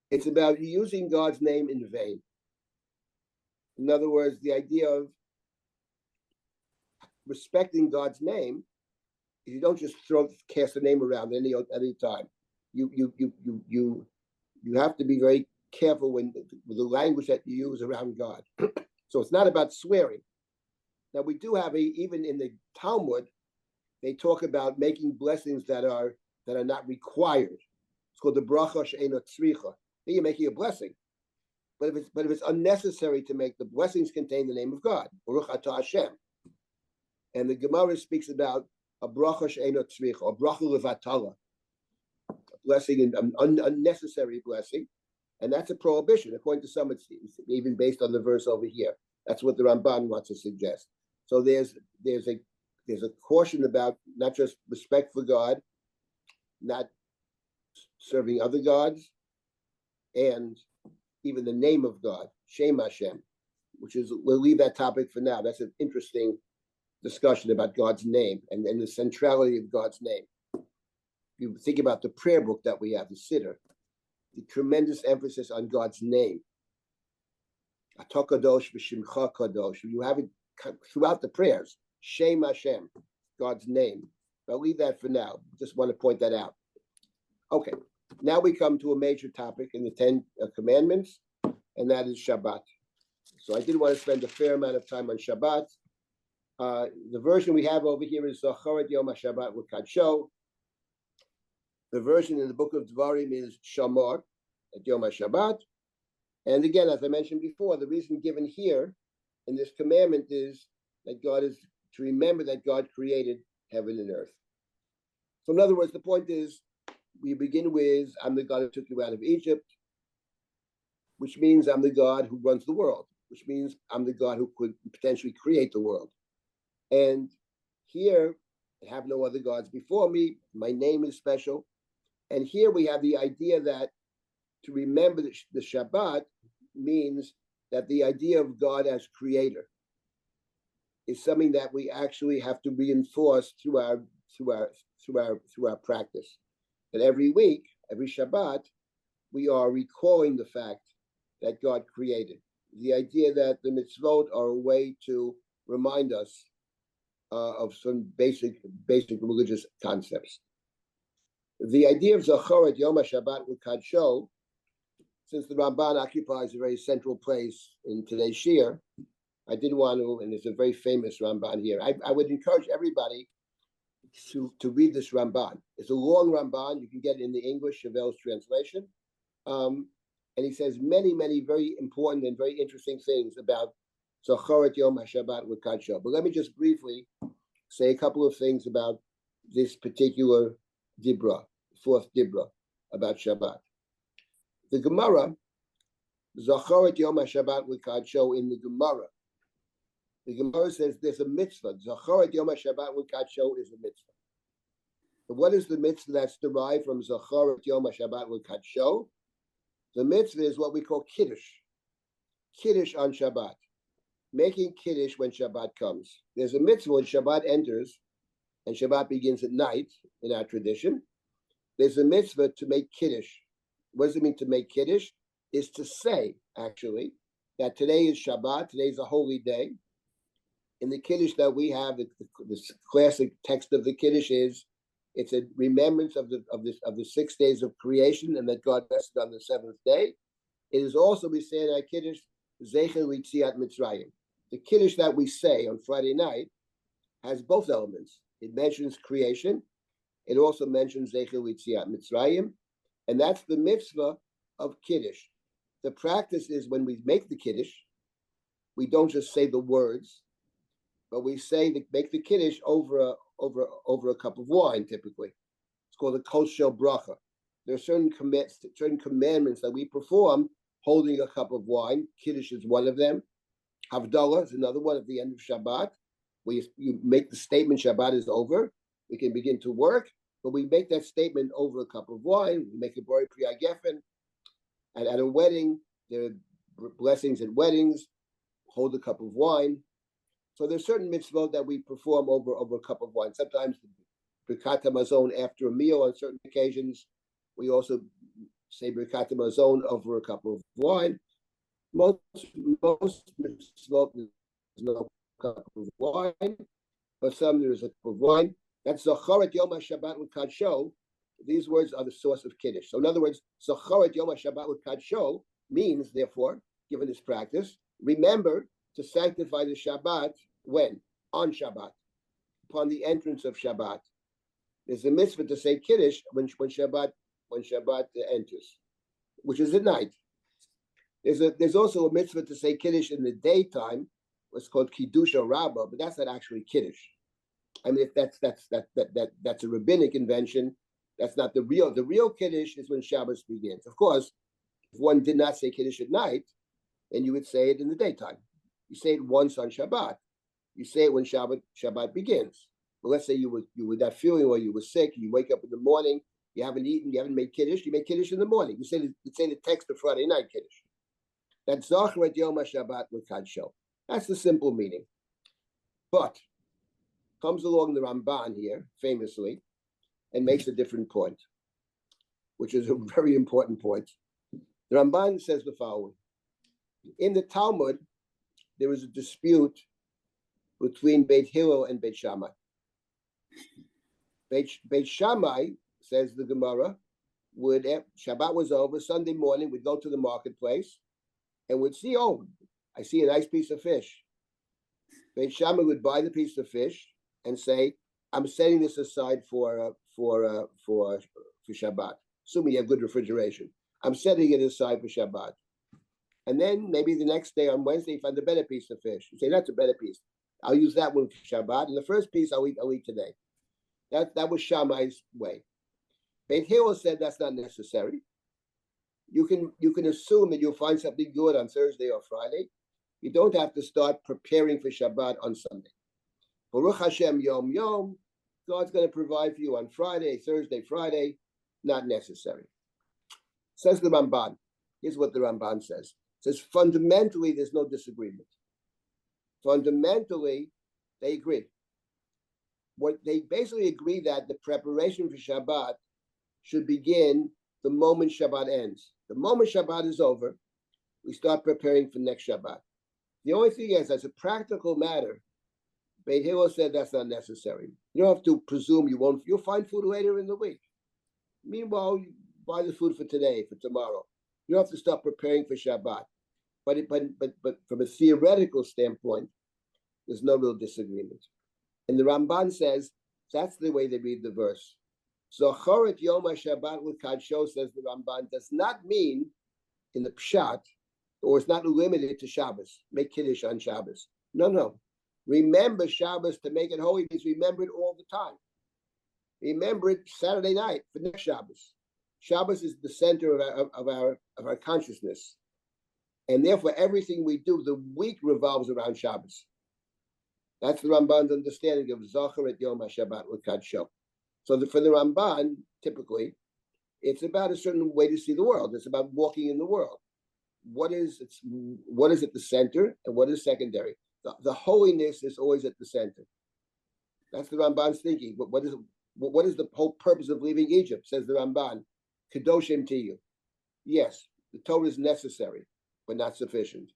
It's about using God's name in vain. In other words, the idea of respecting God's name, you don't just cast a name around any time. You have to be very careful with the language that you use around God. So it's not about swearing. Now we do have even in the Talmud, they talk about making blessings that are not required. It's called the bracha she'eino tzricha. Then you're making a blessing. But if it's unnecessary to make, the blessings contain the name of God. Baruch atah Hashem. And the Gemara speaks about a bracha she'eino tzricha, a bracha levatala, a blessing, an unnecessary blessing, and that's a prohibition. According to some, it's even based on the verse over here. That's what the Ramban wants to suggest. So there's a caution about not just respect for God, not serving other gods, and even the name of God, Shem Hashem, which is, we'll leave that topic for now. That's an interesting discussion about God's name and the centrality of God's name. You think about the prayer book that we have, the Siddur, the tremendous emphasis on God's name. Atah kadosh v'shimcha kadosh. You have it throughout the prayers. Shem Hashem, God's name. I'll leave that for now. Just want to point that out. Okay, now we come to a major topic in the 10 Commandments, and that is Shabbat. So I did want to spend a fair amount of time on Shabbat. The version we have over here is Zacharet Yom HaShabbat L'Kadsho. The version in the book of Devarim is Shamar at Yom HaShabbat. And again, as I mentioned before, the reason given here in this commandment is that God is to remember that God created heaven and earth. So in other words, the point is, we begin with, I'm the God who took you out of Egypt, which means I'm the God who runs the world, which means I'm the God who could potentially create the world. And here, I have no other gods before me. My name is special. And here we have the idea that to remember the Shabbat means that the idea of God as creator is something that we actually have to reinforce through our practice. That every week, every Shabbat, we are recalling the fact that God created. The idea that the mitzvot are a way to remind us of some basic religious concepts. The idea of Zacharet Yom HaShabbat L'Kadsho, since the Ramban occupies a very central place in today's Shir, I did want to, and it's a very famous Ramban here. I would encourage everybody to read this Ramban. It's a long Ramban. You can get it in the English, Chevel's translation. And he says many, many very important and very interesting things about Zacharet Yom HaShabbat L'Kadsho. But let me just briefly say a couple of things about this particular Dibra, fourth Dibra, about Shabbat. The Gemara, Zacharet Yom HaShabbat L'Kadsho in the Gemara. The Gemara says there's a mitzvah. Zacharet Yom HaShabbat L'Kadsho is a mitzvah. But what is the mitzvah that's derived from Zacharet Yom HaShabbat L'Kadsho? The mitzvah is what we call Kiddush. Kiddush on Shabbat. making Kiddush when Shabbat comes. There's a mitzvah when Shabbat enters, and Shabbat begins at night in our tradition. There's a mitzvah to make Kiddush. What does it mean to make Kiddush? Is to say, actually, that today is Shabbat, today is a holy day. In the Kiddush that we have, the classic text of the Kiddush is, it's a remembrance of the 6 days of creation and that God rested on the seventh day. It is also, we say in our Kiddush, Zecher Yetziat Mitzrayim. The Kiddush that we say on Friday night has both elements. It mentions creation. It also mentions Zecher Yetziat Mitzrayim. And that's the mitzvah of Kiddush. The practice is when we make the Kiddush, we don't just say the words, but we make the Kiddush over a cup of wine, typically. It's called a kosher bracha. There are certain commandments that we perform holding a cup of wine. Kiddush is one of them. Havdalah is another one at the end of Shabbat, where you make the statement Shabbat is over. We can begin to work, but we make that statement over a cup of wine. We make a Bori Priya Geffen. And at a wedding, there are blessings at weddings, hold a cup of wine. So there's certain mitzvot that we perform over a cup of wine. Sometimes Birkat HaMazon after a meal. On certain occasions, we also say Birkat HaMazon over a cup of wine. Most mitzvot, there's no cup of wine, but some there's a cup of wine. That's Zacharet Yom HaShabbat L'Kadsho. These words are the source of Kiddush. So in other words, Zacharet Yom HaShabbat L'Kadsho means, therefore, given this practice, remember to sanctify the Shabbat when? On Shabbat, upon the entrance of Shabbat. There's a mitzvah to say Kiddush when Shabbat enters, which is at night. There's also a mitzvah to say Kiddush in the daytime, what's called Kiddush or Rabbah, but that's not actually Kiddush. I mean, if that's a rabbinic invention, that's not the real. The real Kiddush is when Shabbos begins. Of course, if one did not say Kiddush at night, then you would say it in the daytime. You say it once on Shabbat. You say it when Shabbat begins. But let's say you were that feeling, or you were sick, you wake up in the morning, you haven't eaten, you haven't made Kiddush, you make Kiddush in the morning. You say the text of Friday night Kiddush. That's Zacharet Yom HaShabbat L'Kadsho. That's the simple meaning. But comes along the Ramban here, famously, and makes a different point, which is a very important point. The Ramban says the following. In the Talmud, there was a dispute between Beit Hillel and Beit Shammai. Beit Shammai, says the Gemara, Shabbat was over, Sunday morning, we'd go to the marketplace and would see, I see a nice piece of fish. Beit Shammai would buy the piece of fish and say, I'm setting this aside for Shabbat. Assuming you have good refrigeration. I'm setting it aside for Shabbat. And then maybe the next day on Wednesday, you find a better piece of fish. You say, that's a better piece. I'll use that one for Shabbat. And the first piece I'll eat today. That was Shammai's way. Beit Hillel said that's not necessary. You can assume that you'll find something good on Thursday or Friday. You don't have to start preparing for Shabbat on Sunday. Baruch Hashem Yom Yom, God's going to provide for you on Friday, Thursday, Friday. Not necessary. Says the Ramban. Here's what the Ramban says. It says fundamentally there's no disagreement. Fundamentally, they agree. What they basically agree that the preparation for Shabbat should begin the moment Shabbat ends. The moment Shabbat is over, we start preparing for next Shabbat. The only thing is, as a practical matter, Beit Hillel said that's not necessary. You don't have to presume you'll find food later in the week. Meanwhile, you buy the food for today, for tomorrow. You don't have to start preparing for Shabbat. But from a theoretical standpoint, there's no real disagreement. And the Ramban says that's the way they read the verse. Zochoret Yom HaShabbat L'Kadsho, says the Ramban, does not mean in the Pshat, or it's not limited to Shabbos. Make Kiddush on Shabbos. No. Remember Shabbos to make it holy means remember it all the time. Remember it Saturday night for next Shabbos. Shabbos is the center of our consciousness. And therefore, everything we do, the week revolves around Shabbos. That's the Ramban's understanding of Zacharet Yom HaShabbat L'Kadsho. So for the Ramban, typically, it's about a certain way to see the world. It's about walking in the world. What is at the center and what is secondary? the holiness is always at the center. That's the Ramban's thinking. But what is the whole purpose of leaving Egypt? Says the Ramban, Kedoshim Tiyu. Yes, the Torah is necessary, but not sufficient.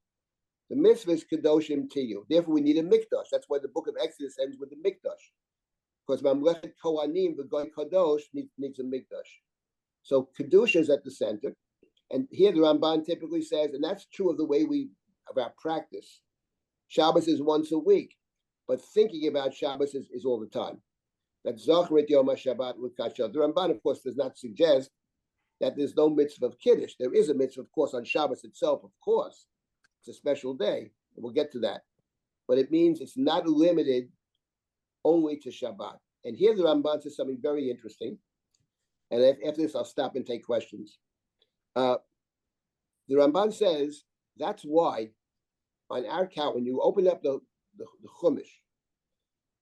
The mitzvah is Kedoshim Tiyu. Therefore, we need a mikdash. That's why the book of Exodus ends with the mikdash. Because Mamlechet Kohanim, the Goy Kadosh, needs a mikdash. So Kedusha is at the center. And here the Ramban typically says, and that's true of the way of our practice. Shabbos is once a week, but thinking about Shabbos is all the time. That Zochret Yom HaShabbat L'Kasher. The Ramban, of course, does not suggest that there's no mitzvah of Kiddush. There is a mitzvah, of course, on Shabbos itself, of course. It's a special day. And we'll get to that. But it means it's not limited only to Shabbat. And here the Ramban says something very interesting. And after this, I'll stop and take questions. The Ramban says that's why on our count, when you open up the Chumash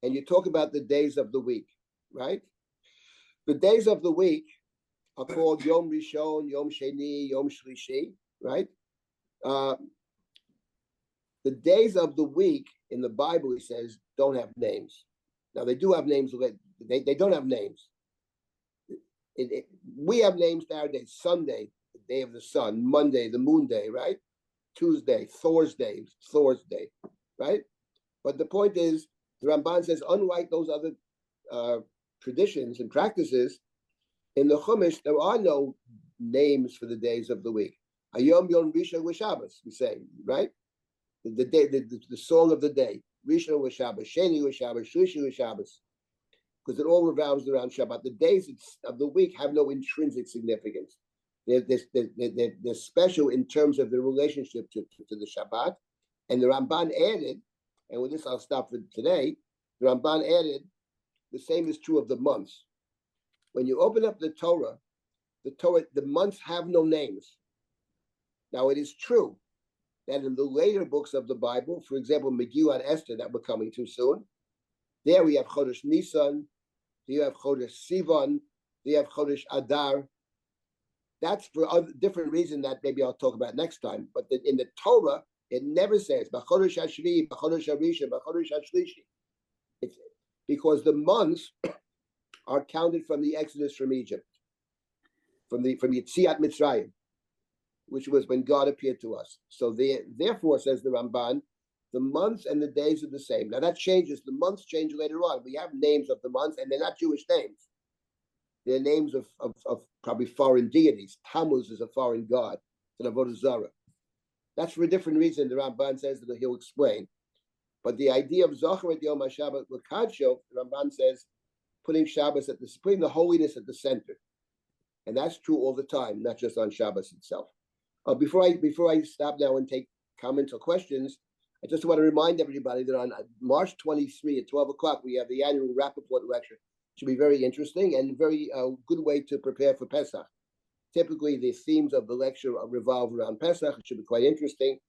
and you talk about the days of the week, right? The days of the week are called Yom Rishon, Yom Sheni, Yom Shlishi, right? The days of the week in the Bible, he says, don't have names. Now, they do have names. They don't have names. We have names nowadays. Sunday, the day of the sun. Monday, the moon day, right? Tuesday, Thor's day, right? But the point is, the Ramban says, unlike those other traditions and practices, in the Chumash, there are no names for the days of the week. Hayom Yom Rishon L'Shabbos, we say, right? The day, the song of the day. Rishon L'Shabbos, Sheni L'Shabbos, Shlishi L'Shabbos. Because it all revolves around Shabbat. The days of the week have no intrinsic significance. They're special in terms of the relationship to the Shabbat. And the Ramban added, and with this I'll stop for today, the Ramban added, the same is true of the months. When you open up the Torah, the months have no names. Now it is true that in the later books of the Bible, for example, Megillah and Esther, that we're coming to soon, there we have Chodesh Nisan, you have Chodesh Sivan, you have Chodesh Adar. That's for a different reason that maybe I'll talk about next time. But in the Torah, it never says B'Chodesh Hashvi, B'Chodesh Harisha, B'Chodesh Hashlishi. It's because the months are counted from the Exodus from Egypt, from Yetziat Mitzrayim, which was when God appeared to us. So therefore, says the Ramban, the months and the days are the same. Now that changes. The months change later on. We have names of the months, and they're not Jewish names. They're names of probably foreign deities. Tammuz is a foreign god. It's an avodah zarah. That's for a different reason. The Ramban says that he'll explain. But the idea of Zochret Yom HaShabbat L'Kadsho, the Ramban says, putting the holiness at the center, and that's true all the time, not just on Shabbos itself. Before I stop now and take comments or questions, I just want to remind everybody that on March 23 at 12 o'clock, we have the annual Rappaport lecture. It should be very interesting and very good way to prepare for Pesach. Typically, the themes of the lecture revolve around Pesach. It should be quite interesting.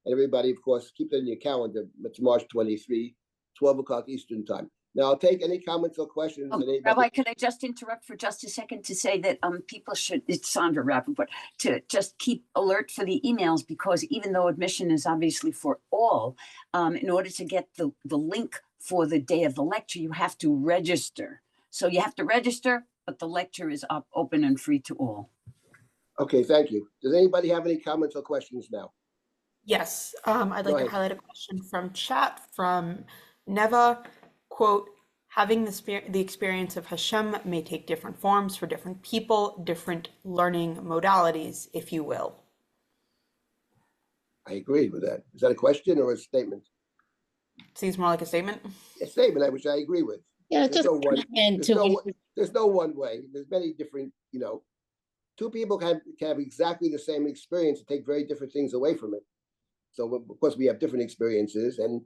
And everybody, of course, keep it in your calendar. It's March 23, 12 o'clock Eastern time. Now, I'll take any comments or questions. Rabbi, could I just interrupt for just a second to say that people should, it's Sandra Rappaport, to just keep alert for the emails, because even though admission is obviously for all, in order to get the link for the day of the lecture, you have to register. So you have to register, but the lecture is up, open and free to all. Okay, thank you. Does anybody have any comments or questions now? Yes, I'd like to highlight a question from chat from Neva. Quote, having the experience of Hashem may take different forms for different people, different learning modalities, if you will. I agree with that. Is that a question or a statement? Seems more like a statement. A statement, which I agree with. Yeah, there's no one way. There's many different, two people can have exactly the same experience and take very different things away from it. So, of course, we have different experiences, and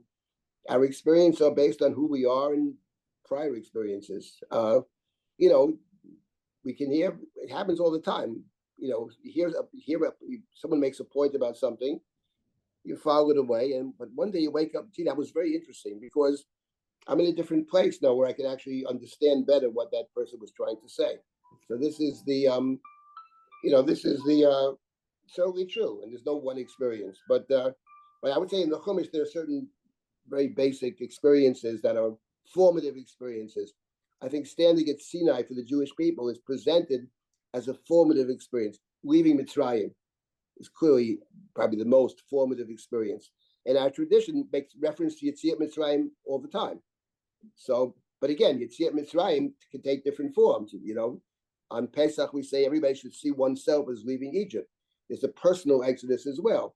our experiences are based on who we are and prior experiences. We can hear, it happens all the time. Someone makes a point about something, you follow it away, but one day you wake up, gee, that was very interesting, because I'm in a different place now where I can actually understand better what that person was trying to say. So this is certainly true, and there's no one experience. But I would say in the Chumash there are certain very basic experiences that are formative experiences. I think standing at Sinai for the Jewish people is presented as a formative experience. Leaving Mitzrayim is clearly probably the most formative experience. And our tradition makes reference to Yetziat Mitzrayim all the time. So, but again, Yetziat Mitzrayim can take different forms. On Pesach, we say everybody should see oneself as leaving Egypt. There's a personal exodus as well.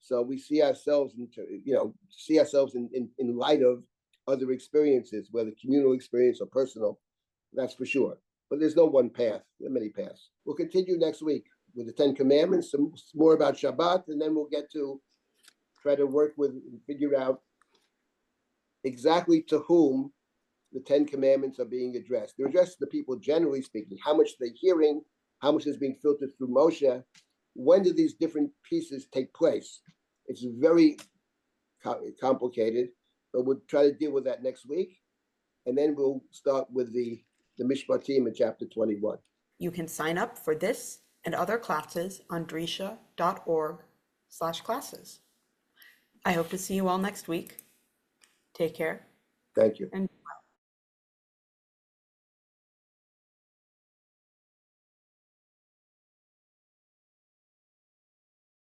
So we see ourselves, in light of other experiences, whether communal experience or personal, that's for sure. But there's no one path, there are many paths. We'll continue next week with the 10 Commandments, some more about Shabbat, and then we'll get to try to work with and figure out exactly to whom the 10 Commandments are being addressed. They're addressed to the people, generally speaking. How much they're hearing, how much is being filtered through Moshe, when do these different pieces take place? It's very complicated, but we'll try to deal with that next week. And then we'll start with the Mishpatim in chapter 21. You can sign up for this and other classes on drisha.org/classes. I hope to see you all next week. Take care. Thank you. And